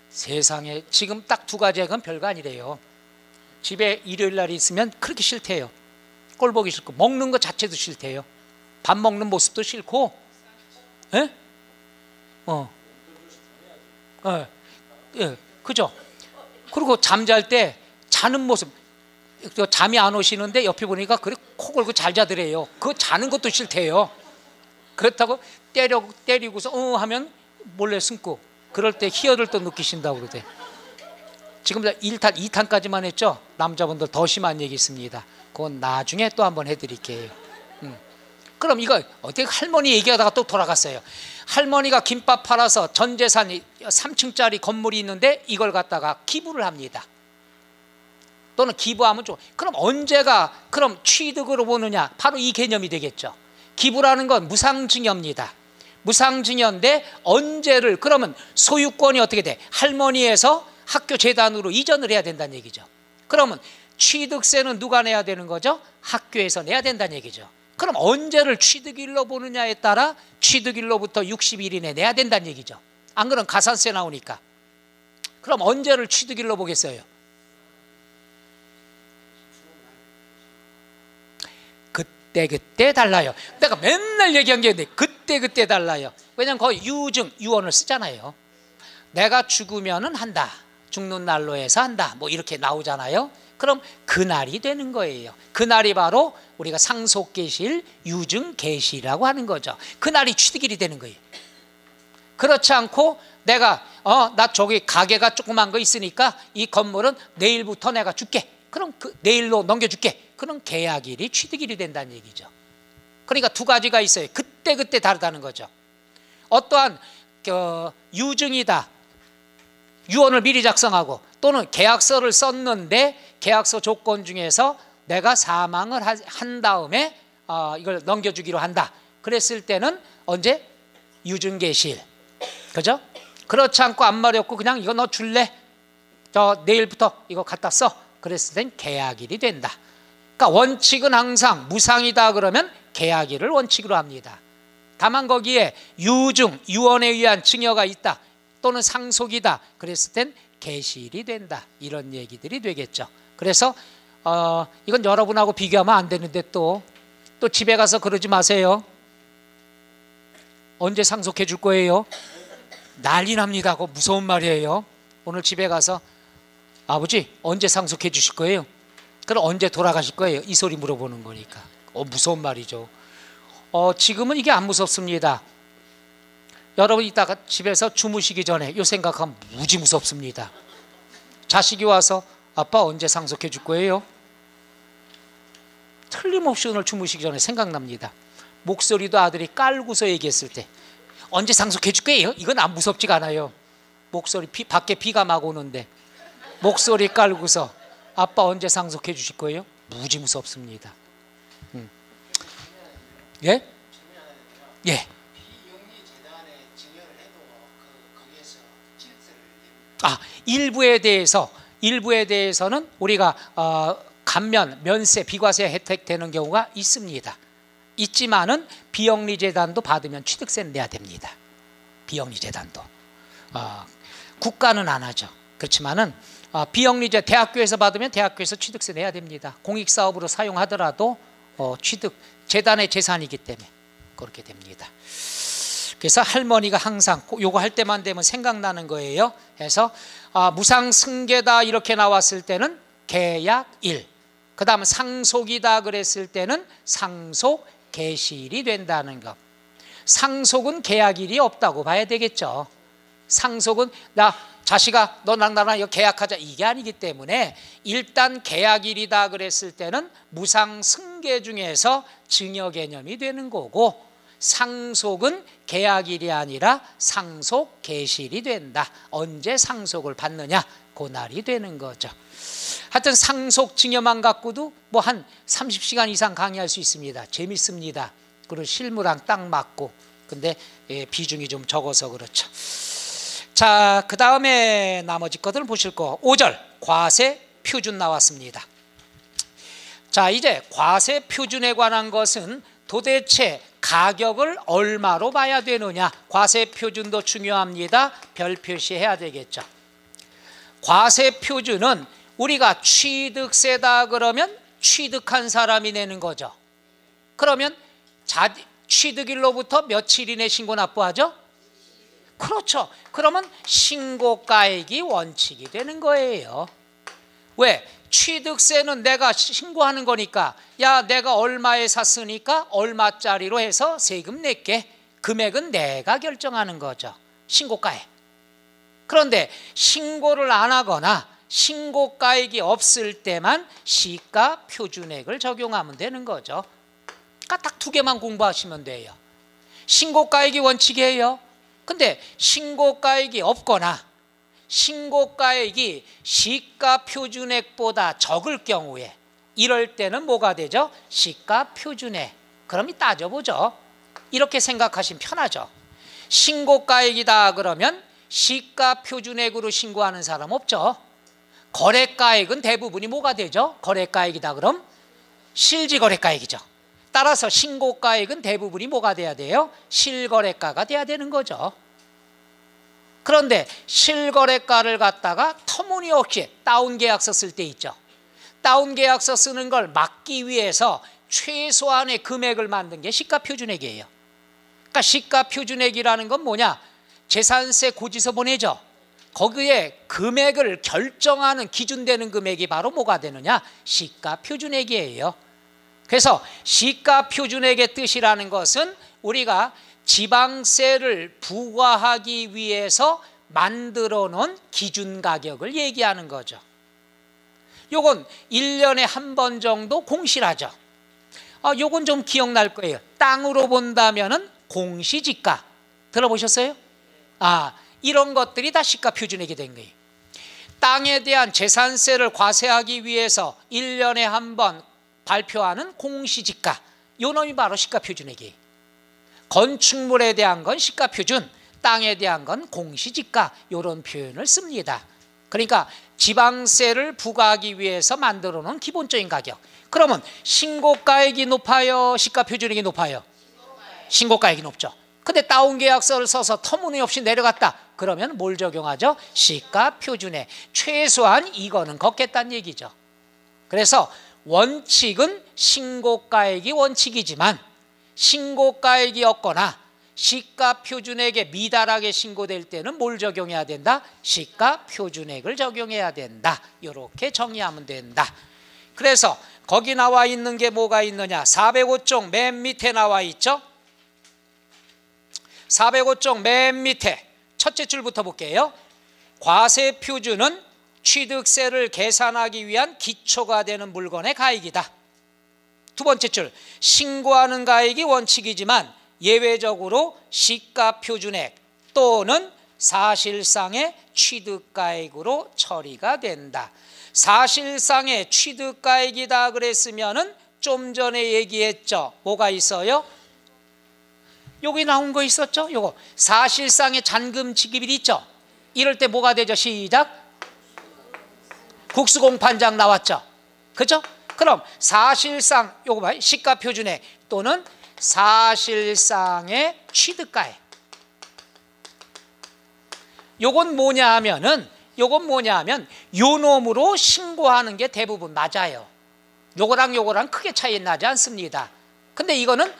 세상에 지금 딱 두 가지 건 별거 아니래요. 집에 일요일 날이 있으면 그렇게 싫대요. 꼴 보기 싫고 먹는 것 자체도 싫대요. 밥 먹는 모습도 싫고, 예? 예, 그죠? 그리고 잠잘 때 자는 모습, 잠이 안 오시는데 옆에 보니까 그래 코 골고 잘 자더래요. 그거 자는 것도 싫대요. 그렇다고 때리고서 하면 몰래 숨고, 그럴 때 희열을 또 느끼신다고 그러대. 지금 1탄, 2탄까지만 했죠? 남자분들 더 심한 얘기 있습니다. 그건 나중에 또 한번 해드릴게요. 그럼 이거 어떻게 할머니 얘기하다가 또 돌아갔어요. 할머니가 김밥 팔아서 전 재산이 3층짜리 건물이 있는데 이걸 갖다가 기부를 합니다. 또는 기부하면 좀, 그럼 언제가 그럼 취득으로 보느냐? 바로 이 개념이 되겠죠. 기부라는 건 무상증여입니다. 무상증여인데 언제를, 그러면 소유권이 어떻게 돼? 할머니에서 학교 재단으로 이전을 해야 된다는 얘기죠. 그러면 취득세는 누가 내야 되는 거죠? 학교에서 내야 된다는 얘기죠. 그럼 언제를 취득일로 보느냐에 따라 취득일로부터 60일 이내 내야 된다는 얘기죠. 안 그러면 가산세 나오니까. 그럼 언제를 취득일로 보겠어요? 그때 달라요. 내가 맨날 얘기한 게 있는데 그때 달라요. 왜냐하면 거의 유언을 쓰잖아요. 내가 죽으면은 한다, 죽는 날로 해서 한다, 뭐 이렇게 나오잖아요. 그럼 그날이 되는 거예요. 그날이 바로 우리가 상속계시일, 유증계시라고 하는 거죠. 그날이 취득일이 되는 거예요. 그렇지 않고 내가 나 저기 가게가 조그만 거 있으니까 이 건물은 내일부터 내가 줄게, 그럼 내일로 넘겨줄게, 그럼 계약일이 취득일이 된다는 얘기죠. 그러니까 두 가지가 있어요. 그때 다르다는 거죠. 어떠한 유증이다, 유언을 미리 작성하고 또는 계약서를 썼는데 계약서 조건 중에서 내가 사망을 한 다음에 이걸 넘겨주기로 한다, 그랬을 때는 언제? 유증계시일, 그죠? 그렇지 않고 아무 말이 없고 그냥 이거 너 줄래? 저 내일부터 이거 갖다 써, 그랬을 땐 계약일이 된다. 그러니까 원칙은 항상 무상이다 그러면 계약일을 원칙으로 합니다. 다만 거기에 유언에 의한 증여가 있다 또는 상속이다 그랬을 땐 계시일이 된다, 이런 얘기들이 되겠죠. 그래서 이건 여러분하고 비교하면 안 되는데 또 집에 가서 그러지 마세요. 언제 상속해 줄 거예요? 난리 납니다. 그거 무서운 말이에요. 오늘 집에 가서 아버지 언제 상속해 주실 거예요? 그럼 언제 돌아가실 거예요? 이 소리 물어보는 거니까. 무서운 말이죠. 지금은 이게 안 무섭습니다. 여러분 이따가 집에서 주무시기 전에 이 생각하면 무지 무섭습니다. 자식이 와서 아빠 언제 상속해 줄 거예요? 틀림없이 오늘 주무시기 전에 생각납니다. 목소리도 아들이 깔고서 얘기했을 때 언제 상속해 줄 거예요? 이건 안 무섭지가 않아요. 목소리 밖에 비가 막 오는데 목소리 깔고서 아빠 언제 상속해 주실 거예요? 무지 무섭습니다. 예? 예. 일부에 대해서는 우리가 면세, 비과세 혜택되는 경우가 있습니다. 있지만은 비영리재단도 받으면 취득세는 내야 됩니다. 비영리재단도 국가는 안 하죠. 그렇지만은 비영리재 대학교에서 받으면 대학교에서 취득세 내야 됩니다. 공익사업으로 사용하더라도 취득 재단의 재산이기 때문에 그렇게 됩니다. 그래서 할머니가 항상 요거 할 때만 되면 생각나는 거예요. 그래서 무상승계다 이렇게 나왔을 때는 계약일, 그 다음 상속이다 그랬을 때는 상속계시일이 된다는 것. 상속은 계약일이 없다고 봐야 되겠죠. 상속은 자식아 너랑 나랑 이거 계약하자 이게 아니기 때문에 일단 계약일이다 그랬을 때는 무상승계 중에서 증여 개념이 되는 거고, 상속은 계약일이 아니라 상속계시일이 된다. 언제 상속을 받느냐 그날이 되는 거죠. 하여튼 상속 증여만 갖고도 뭐 한 30시간 이상 강의할 수 있습니다. 재밌습니다. 그리고 실무랑 딱 맞고. 근데 비중이 좀 적어서 그렇죠. 자, 그 다음에 나머지 것들을 보실 거 5절 과세 표준 나왔습니다. 자, 이제 과세 표준에 관한 것은 도대체 가격을 얼마로 봐야 되느냐, 과세 표준도 중요합니다. 별 표시해야 되겠죠. 과세 표준은 우리가 취득세다 그러면 취득한 사람이 내는 거죠. 그러면 취득일로부터 며칠 이내 신고 납부하죠? 그렇죠. 그러면 신고가액이 원칙이 되는 거예요. 왜? 취득세는 내가 신고하는 거니까, 야, 내가 얼마에 샀으니까 얼마짜리로 해서 세금 낼게. 금액은 내가 결정하는 거죠. 신고가액. 그런데 신고를 안 하거나 신고가액이 없을 때만 시가 표준액을 적용하면 되는 거죠. 그러니까 딱 두 개만 공부하시면 돼요. 신고가액이 원칙이에요. 근데 신고가액이 없거나 신고가액이 시가 표준액보다 적을 경우에, 이럴 때는 뭐가 되죠? 시가 표준액. 그럼 따져보죠. 이렇게 생각하시면 편하죠. 신고가액이다 그러면 시가 표준액으로 신고하는 사람 없죠. 거래가액은 대부분이 뭐가 되죠? 거래가액이다 그럼 실지거래가액이죠. 따라서 신고가액은 대부분이 뭐가 돼야 돼요? 실거래가가 돼야 되는 거죠. 그런데 실거래가를 갖다가 터무니없이 다운계약서 쓸 때 있죠. 다운계약서 쓰는 걸 막기 위해서 최소한의 금액을 만든 게 시가표준액이에요. 그러니까 시가표준액이라는 건 뭐냐? 재산세 고지서 보내죠. 거기에 금액을 결정하는 기준되는 금액이 바로 뭐가 되느냐? 시가표준액이에요. 그래서 시가표준액의 뜻이라는 것은 우리가 지방세를 부과하기 위해서 만들어 놓은 기준 가격을 얘기하는 거죠. 요건 1년에 한 번 정도 공시하죠. 요건 좀 기억날 거예요. 땅으로 본다면은 공시지가 들어보셨어요? 이런 것들이 다 시가표준액이 된 거예요. 땅에 대한 재산세를 과세하기 위해서 1년에 한 번 발표하는 공시지가, 요 놈이 바로 시가표준액이에요. 건축물에 대한 건 시가표준, 땅에 대한 건 공시지가, 이런 표현을 씁니다. 그러니까 지방세를 부과하기 위해서 만들어 놓은 기본적인 가격. 그러면 신고가액이 높아요? 시가표준액이 높아요? 신고가액이 높죠. 근데 다운계약서를 써서 터무니없이 내려갔다 그러면 뭘 적용하죠? 시가표준액. 최소한 이거는 걷겠다는 얘기죠. 그래서 원칙은 신고가액이 원칙이지만 신고가액이 없거나 시가표준액에 미달하게 신고될 때는 뭘 적용해야 된다? 시가표준액을 적용해야 된다. 이렇게 정의하면 된다. 그래서 거기 나와 있는 게 뭐가 있느냐? 405쪽 맨 밑에 나와 있죠? 405쪽 맨 밑에 첫째 줄부터 볼게요. 과세표준은 취득세를 계산하기 위한 기초가 되는 물건의 가액이다. 두 번째 줄, 신고하는 가액이 원칙이지만 예외적으로 시가표준액 또는 사실상의 취득가액으로 처리가 된다. 사실상의 취득가액이다 그랬으면은 좀 전에 얘기했죠. 뭐가 있어요? 여기 나온 거 있었죠? 요거 사실상의 잔금 지급일 있죠? 이럴 때 뭐가 되죠? 시작. 국수공판장 나왔죠? 그죠? 그럼 사실상 요거 봐요. 시가표준액 또는 사실상의 취득가액. 요건 뭐냐 하면 요 놈으로 신고하는 게 대부분 맞아요. 요거랑 크게 차이 나지 않습니다. 근데 이거는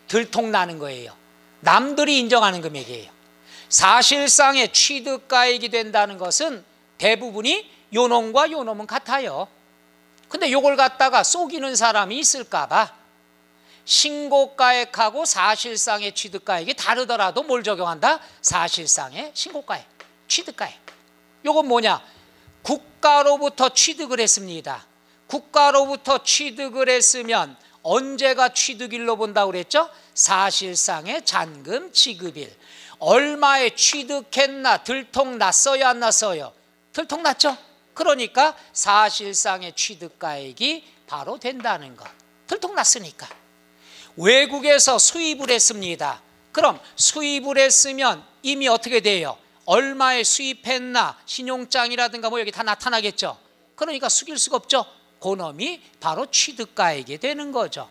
들통나는 거예요. 남들이 인정하는 금액이에요. 사실상의 취득가액이 된다는 것은 대부분이 요 놈과 요 놈은 같아요. 근데 요걸 갖다가 속이는 사람이 있을까 봐 신고가액하고 사실상의 취득가액이 다르더라도 뭘 적용한다? 사실상의 신고가액, 취득가액. 요건 뭐냐? 국가로부터 취득을 했습니다. 국가로부터 취득을 했으면 언제가 취득일로 본다고 그랬죠? 사실상의 잔금 지급일. 얼마에 취득했나 들통났어요 안 났어요? 들통났죠? 그러니까 사실상의 취득가액이 바로 된다는 것. 들통났으니까. 외국에서 수입을 했습니다. 그럼 수입을 했으면 이미 어떻게 돼요? 얼마에 수입했나 신용장이라든가 뭐 여기 다 나타나겠죠. 그러니까 숙일 수가 없죠. 그놈이 바로 취득가액이 되는 거죠.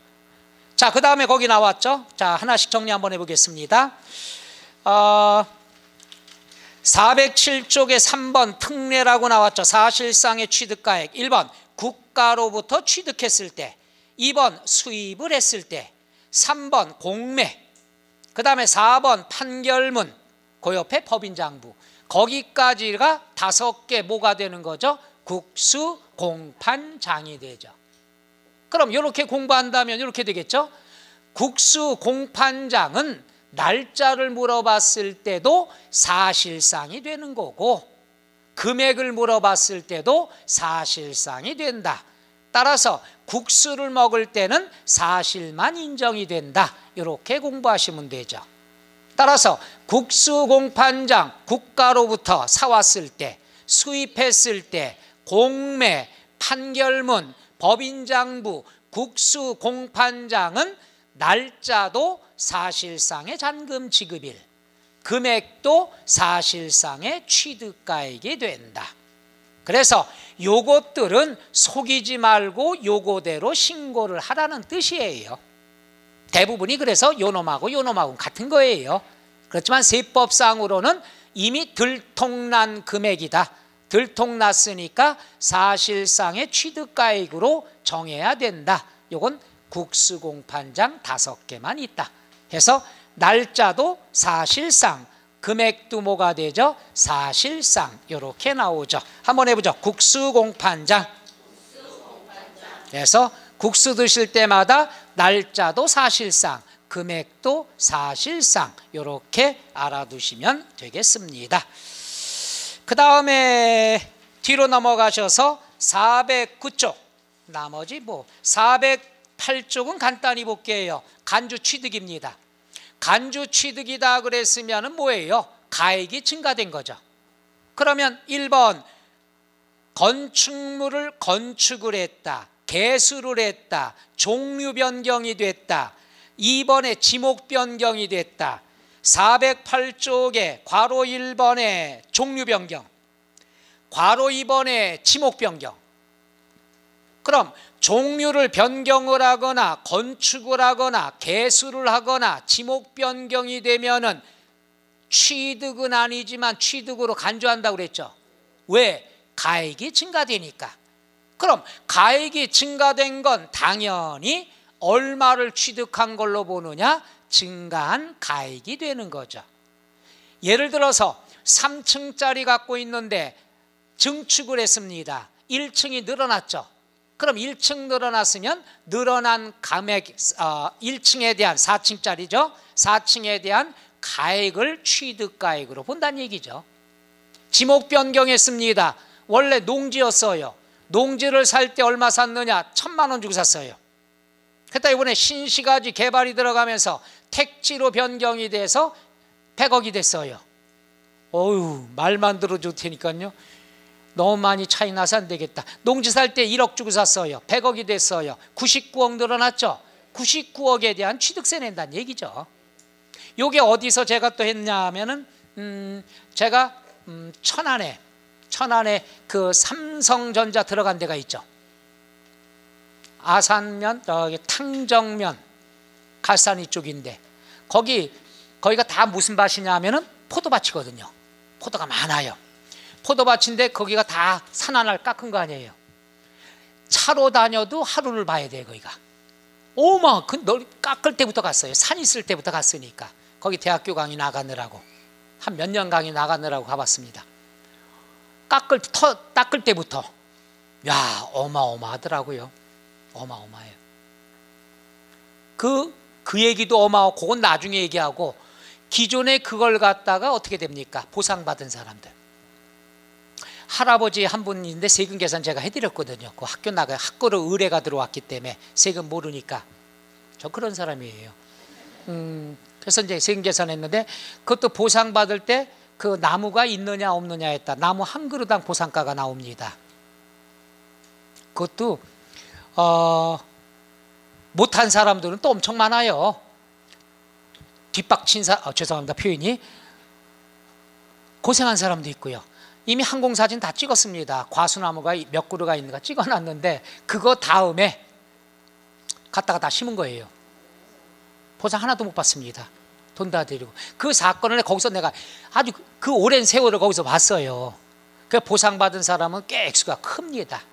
자, 그 다음에 거기 나왔죠. 자, 하나씩 정리 한번 해보겠습니다. 407쪽에 3번 특례라고 나왔죠. 사실상의 취득가액. 1번 국가로부터 취득했을 때, 2번 수입을 했을 때, 3번 공매, 그 다음에 4번 판결문, 그 옆에 법인장부, 거기까지가 5개 뭐가 되는 거죠? 국수공판장이 되죠. 그럼 이렇게 공부한다면 이렇게 되겠죠? 국수공판장은 날짜를 물어봤을 때도 사실상이 되는 거고, 금액을 물어봤을 때도 사실상이 된다. 따라서 국수를 먹을 때는 사실만 인정이 된다. 이렇게 공부하시면 되죠. 따라서 국수공판장, 국가로부터 사왔을 때, 수입했을 때, 공매, 판결문, 법인장부, 국수공판장은 날짜도 사실상의 잔금 지급일, 금액도 사실상의 취득가액이 된다. 그래서 요것들은 속이지 말고 요거대로 신고를 하라는 뜻이에요. 대부분이 그래서 요놈하고 요놈하고 같은 거예요. 그렇지만 세법상으로는 이미 들통난 금액이다. 들통났으니까 사실상의 취득가액으로 정해야 된다. 요건 국수공판장 5개만 있다. 해서 날짜도 사실상, 금액도 뭐가 되죠? 사실상. 이렇게 나오죠. 한번 해보죠. 국수공판장. 그래서 국수 드실 때마다 날짜도 사실상, 금액도 사실상 이렇게 알아두시면 되겠습니다. 그 다음에 뒤로 넘어가셔서 409쪽, 나머지 408쪽은 간단히 볼게요. 간주 취득입니다. 간주 취득이다 그랬으면 뭐예요? 가액이 증가된 거죠. 그러면 1번 건축물을 건축을 했다, 개수를 했다, 종류 변경이 됐다. 2번에 지목 변경이 됐다. 408쪽에 괄호 1번에 종류 변경, 괄호 2번에 지목 변경. 그럼 종류를 변경을 하거나 건축을 하거나 개수를 하거나 지목 변경이 되면은 취득은 아니지만 취득으로 간주한다고 그랬죠. 왜? 가액이 증가되니까. 그럼 가액이 증가된 건 당연히 얼마를 취득한 걸로 보느냐? 증가한 가액이 되는 거죠. 예를 들어서 3층짜리 갖고 있는데 증축을 했습니다. 1층이 늘어났죠. 그럼 1층 늘어났으면 늘어난 감액, 1층에 대한 4층짜리죠. 4층에 대한 가액을 취득가액으로 본다는 얘기죠. 지목 변경했습니다. 원래 농지였어요. 농지를 살 때 얼마 샀느냐? 1,000만 원 주고 샀어요. 그때 이번에 신시가지 개발이 들어가면서 택지로 변경이 돼서 100억이 됐어요. 어휴, 말만 들어줘도 되니까요. 너무 많이 차이 나서 안 되겠다. 농지 살 때 1억 주고 샀어요. 100억이 됐어요. 99억 늘어났죠. 99억에 대한 취득세 낸다는 얘기죠. 요게 어디서 제가 또 했냐 하면은 제가 천안에 그 삼성전자 들어간 데가 있죠. 아산면, 탕정면, 갈산 이쪽인데 거기가 다 무슨 밭이냐 하면은 포도밭이거든요. 포도가 많아요. 포도밭인데 거기가 다 산 하나를 깎은 거 아니에요. 차로 다녀도 하루를 봐야 돼. 거기가 널 깎을 때부터 갔어요. 산 있을 때부터 갔으니까. 거기 대학교 강의 나가느라고 한 몇 년 강의 나가느라고 가봤습니다. 닦을 때부터 야, 어마어마하더라고요. 어마어마해요. 그 얘기도 어마어마하고 그건 나중에 얘기하고, 기존에 그걸 갖다가 어떻게 됩니까? 보상받은 사람들. 할아버지 한 분인데 세금 계산 제가 해드렸거든요. 그 학교를 의뢰가 들어왔기 때문에 세금 모르니까. 저 그런 사람이에요. 그래서 이제 세금 계산했는데 그것도 보상받을 때 그 나무가 있느냐 없느냐 했다. 나무 한 그루당 보상가가 나옵니다. 그것도 못한 사람들은 또 엄청 많아요. 뒷박친 죄송합니다 표현이. 고생한 사람도 있고요. 이미 항공사진 다 찍었습니다. 과수나무가 몇 그루가 있는가 찍어놨는데 그거 다음에 갖다가 다 심은 거예요. 보상 하나도 못 받습니다. 돈 다 드리고. 그 사건을 거기서 내가 아주 그 오랜 세월을 거기서 봤어요. 그 보상받은 사람은 꽤 액수가 큽니다.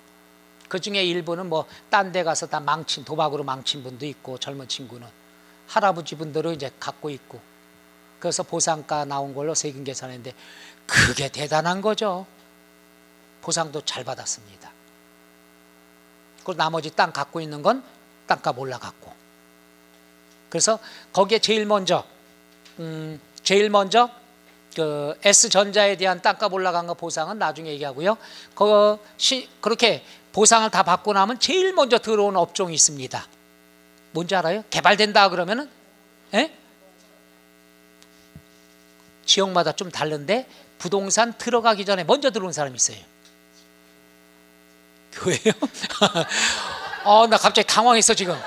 그중에 일부는 뭐 딴 데 가서 다 망친, 도박으로 망친 분도 있고, 젊은 친구는 할아버지 분들은 이제 갖고 있고, 그래서 보상가 나온 걸로 세금 계산했는데 그게 대단한 거죠. 보상도 잘 받았습니다. 그리고 나머지 땅 갖고 있는 건 땅값 올라갔고, 그래서 거기에 제일 먼저 그 S전자에 대한 땅값 올라간 거 보상은 나중에 얘기하고요. 그렇게 보상을 다 받고 나면 제일 먼저 들어온 업종이 있습니다. 뭔지 알아요? 개발된다 그러면은, 예? 지역마다 좀 다른데 부동산 들어가기 전에 먼저 들어온 사람이 있어요. 교회요? 나 갑자기 당황했어 지금.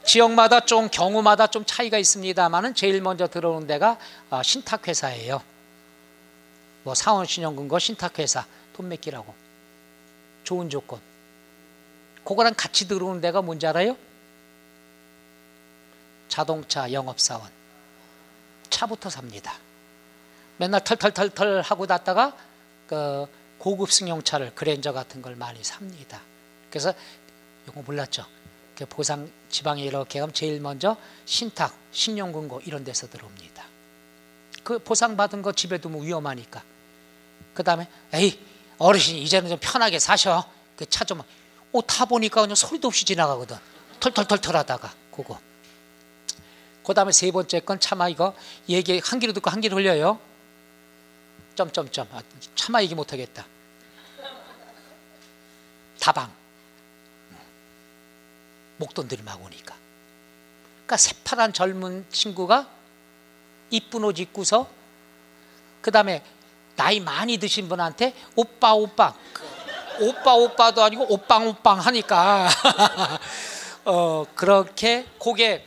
지역마다 좀 경우마다 좀 차이가 있습니다만은 제일 먼저 들어오는 데가 신탁회사예요. 뭐 사원신용금고 신탁회사 돈 맡기라고 좋은 조건. 그거랑 같이 들어오는 데가 뭔지 알아요? 자동차 영업사원. 차부터 삽니다. 맨날 털털털털 하고 다다가 그 고급 승용차를 그랜저 같은 걸 많이 삽니다. 그래서 이거 몰랐죠? 보상 지방에 이렇게 가면 제일 먼저 신탁, 신용금고 이런 데서 들어옵니다. 그 보상 받은 거 집에 두면 위험하니까. 그 다음에 에이 어르신이 이제는 좀 편하게 사셔. 그 차 좀 타보니까 그냥 소리도 없이 지나가거든. 털털털털 하다가 그거. 그 다음에 세 번째 건 차마 이거 얘기 한 귀로 듣고 한 귀로 흘려요. 점점점. 차마 얘기 못하겠다. 다방. 목돈들이 막 오니까. 그러니까 새파란 젊은 친구가 이쁜 옷 입고서 그 다음에 나이 많이 드신 분한테 오빠 오빠도 아니고 오빵 하니까 그렇게 그게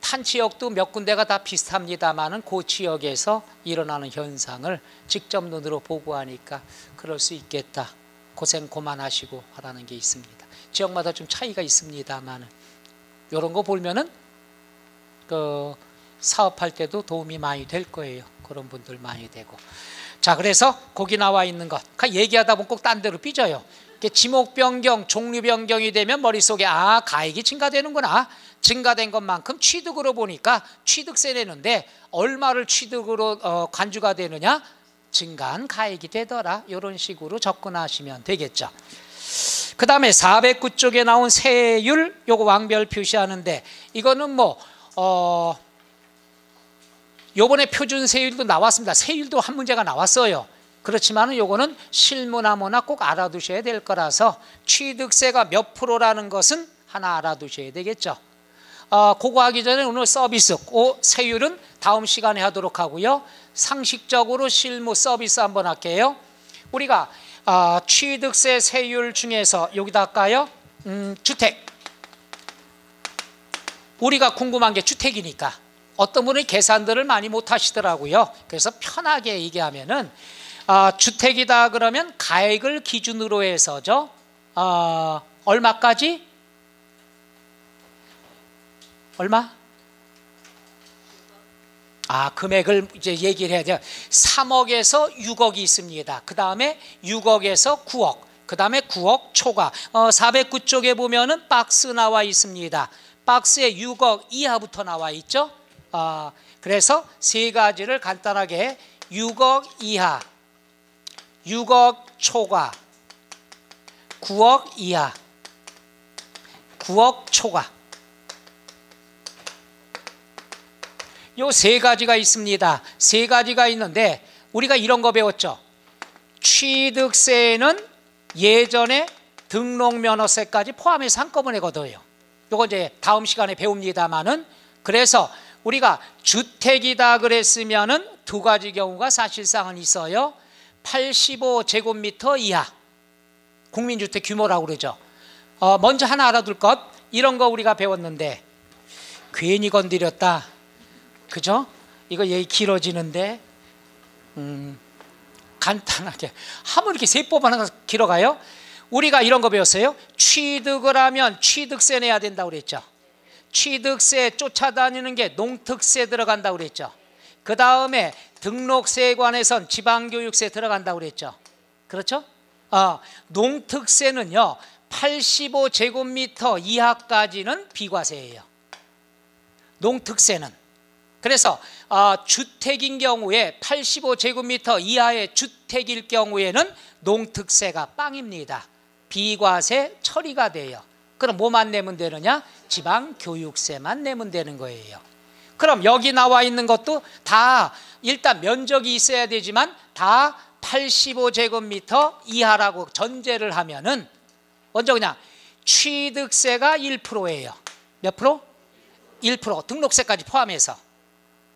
탄 지역도 몇 군데가 다 비슷합니다만은 그 지역에서 일어나는 현상을 직접 눈으로 보고 하니까 그럴 수 있겠다. 고생 그만하시고 하라는 게 있습니다. 지역마다 좀 차이가 있습니다만은 이런 거 보면은 그 사업할 때도 도움이 많이 될 거예요. 그런 분들 많이 되고. 자, 그래서 거기 나와 있는 것 얘기하다 보면 꼭 딴 데로 삐져요. 지목 변경, 종류 변경이 되면 머릿속에 가액이 증가되는구나. 증가된 것만큼 취득으로 보니까 취득세 내는데 얼마를 취득으로 간주가 되느냐? 증가한 가액이 되더라. 이런 식으로 접근하시면 되겠죠. 그 다음에 409쪽에 나온 세율, 요거 왕별 표시하는데 이거는 요번에 표준 세율도 나왔습니다. 세율도 한 문제가 나왔어요. 그렇지만 요거는 실무나무나 꼭 알아두셔야 될 거라서 취득세가 몇 프로라는 것은 하나 알아두셔야 되겠죠. 그거 하기 전에 오늘 서비스, 세율은 다음 시간에 하도록 하고요. 상식적으로 실무 서비스 한번 할게요. 우리가 취득세 세율 중에서 여기다 할까요? 주택. 우리가 궁금한 게 주택이니까 어떤 분이 계산들을 많이 못 하시더라고요. 그래서 편하게 얘기하면은 주택이다 그러면 가액을 기준으로 해서죠. 얼마까지? 얼마? 금액을 이제 얘기를 해야 돼요. 3억에서 6억이 있습니다. 그 다음에 6억에서 9억, 그 다음에 9억 초과. 409쪽에 보면은 박스 나와 있습니다. 박스에 6억 이하부터 나와 있죠. 그래서 세 가지를 간단하게 6억 이하, 6억 초과, 9억 이하, 9억 초과. 요 세 가지가 있습니다. 세 가지가 있는데 우리가 이런 거 배웠죠. 취득세는 예전에 등록면허세까지 포함해서 한꺼번에 걷어요. 요거 이제 다음 시간에 배웁니다만은, 그래서 우리가 주택이다 그랬으면은 두 가지 경우가 사실상은 있어요. 85제곱미터 이하 국민주택 규모라고 그러죠. 먼저 하나 알아둘 것, 이런 거 우리가 배웠는데 괜히 건드렸다, 그죠? 이거 얘기 길어지는데 간단하게 하면 이렇게 세법 하나 길어가요. 우리가 이런 거 배웠어요. 취득을 하면 취득세 내야 된다고 그랬죠. 취득세 쫓아다니는 게 농특세 들어간다고 그랬죠. 그 다음에 등록세에 관해선 지방교육세 들어간다고 그랬죠. 그렇죠? 농특세는요 85제곱미터 이하까지는 비과세예요. 농특세는. 그래서 주택인 경우에 85제곱미터 이하의 주택일 경우에는 농특세가 빵입니다. 비과세 처리가 돼요. 그럼 뭐만 내면 되느냐? 지방교육세만 내면 되는 거예요. 그럼 여기 나와 있는 것도 다 일단 면적이 있어야 되지만 다 85제곱미터 이하라고 전제를 하면은 먼저 그냥 취득세가 1%예요. 몇 프로? 1%. 등록세까지 포함해서.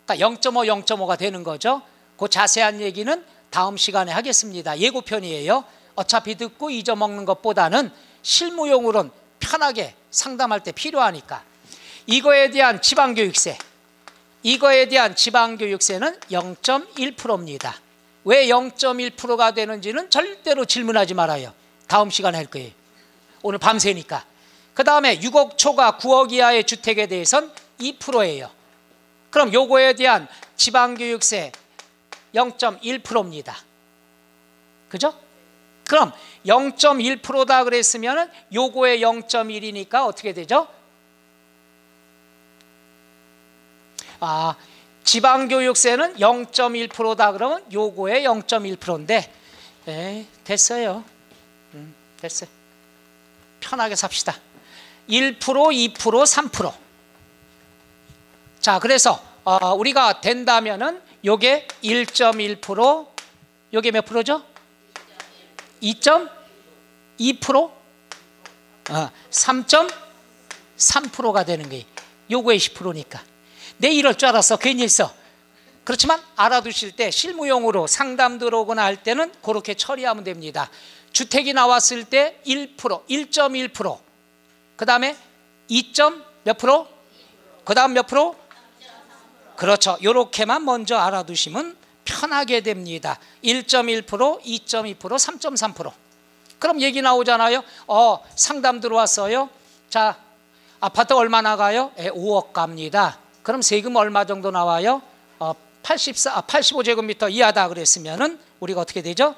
그러니까 0.5, 0.5가 되는 거죠. 그 자세한 얘기는 다음 시간에 하겠습니다. 예고편이에요. 어차피 듣고 잊어먹는 것보다는 실무용으로는 편하게 상담할 때 필요하니까. 이거에 대한 지방교육세, 이거에 대한 지방교육세는 0.1%입니다. 왜 0.1%가 되는지는 절대로 질문하지 말아요. 다음 시간에 할 거예요. 오늘 밤새니까. 그 다음에 6억 초과 9억 이하의 주택에 대해서는 2%예요. 그럼 요거에 대한 지방교육세 0.1%입니다. 그죠? 그럼 0.1%다 그랬으면 요거의 0.1이니까 어떻게 되죠? 지방교육세는 0.1%다 그러면 요거의 0.1%인데 됐어요. 됐어요. 편하게 삽시다. 1%, 2%, 3%. 자, 그래서 우리가 된다면은 요게 1.1%, 요게 몇 프로죠? 2.2%? 3.3%가 되는 거예요. 요거의 10%니까. 내 이럴 줄 알았어. 괜히 했어. 그렇지만 알아두실 때 실무용으로 상담 들어오거나 할 때는 그렇게 처리하면 됩니다. 주택이 나왔을 때 1%, 1.1%, 그 다음에 2. 몇 프로? 그 다음 몇 프로? 그렇죠. 요렇게만 먼저 알아두시면 편하게 됩니다. 1.1%, 2.2%, 3.3%. 그럼 얘기 나오잖아요. 상담 들어왔어요. 자, 아파트 얼마 나가요? 5억 갑니다. 그럼 세금 얼마 정도 나와요? 85제곱미터 이하다 그랬으면은 우리가 어떻게 되죠?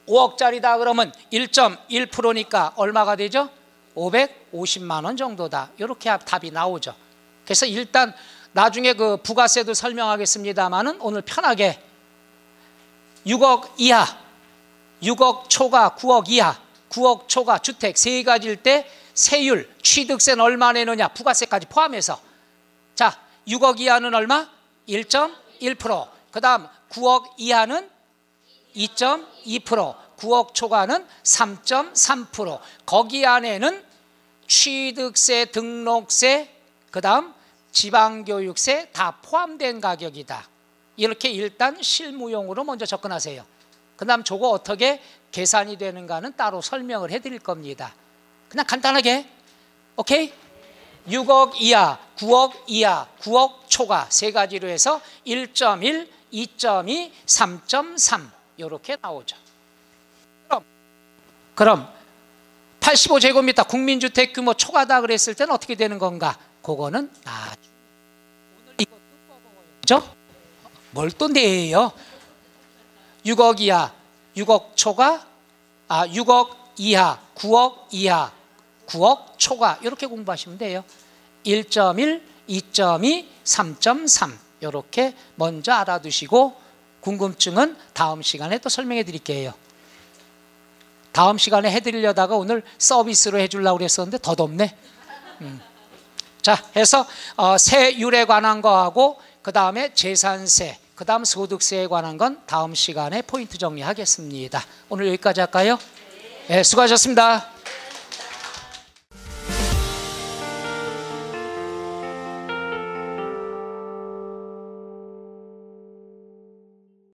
5억짜리다 그러면 1.1%니까 얼마가 되죠? 550만 원 정도다. 이렇게 답이 나오죠. 그래서 일단 나중에 그 부가세도 설명하겠습니다만은 오늘 편하게 6억 이하, 6억 초과 9억 이하, 9억 초과 주택 세 가지일 때 세율, 취득세는 얼마 내느냐, 부가세까지 포함해서. 자, 6억 이하는 얼마? 1.1%. 그 다음 9억 이하는 2.2%, 9억 초과는 3.3%. 거기 안에는 취득세, 등록세, 그 다음 지방교육세 다 포함된 가격이다. 이렇게 일단 실무용으로 먼저 접근하세요. 그 다음 저거 어떻게 계산이 되는가는 따로 설명을 해드릴 겁니다. 그냥 간단하게. 오케이? 6억 이하, 9억 이하, 9억 초과 세 가지로 해서 1.1, 2.2, 3.3 이렇게 나오죠. 그럼 85제곱미터 국민주택 규모 초과다 그랬을 때는 어떻게 되는 건가? 그거는 나중에. 오늘 이것도 버거워요. 뭘 또 내요? 6억 이하, 6억 초과, 6억 이하, 9억 이하, 9억 초과 이렇게 공부하시면 돼요. 1.1, 2.2, 3.3 이렇게 먼저 알아두시고 궁금증은 다음 시간에 또 설명해 드릴게요. 다음 시간에 해드리려다가 오늘 서비스로 해주려고 그랬었는데 더 덥네. 자, 해서 세율에 관한 거하고 그 다음에 재산세, 그 다음 소득세에 관한 건 다음 시간에 포인트 정리하겠습니다. 오늘 여기까지 할까요? 네, 수고하셨습니다.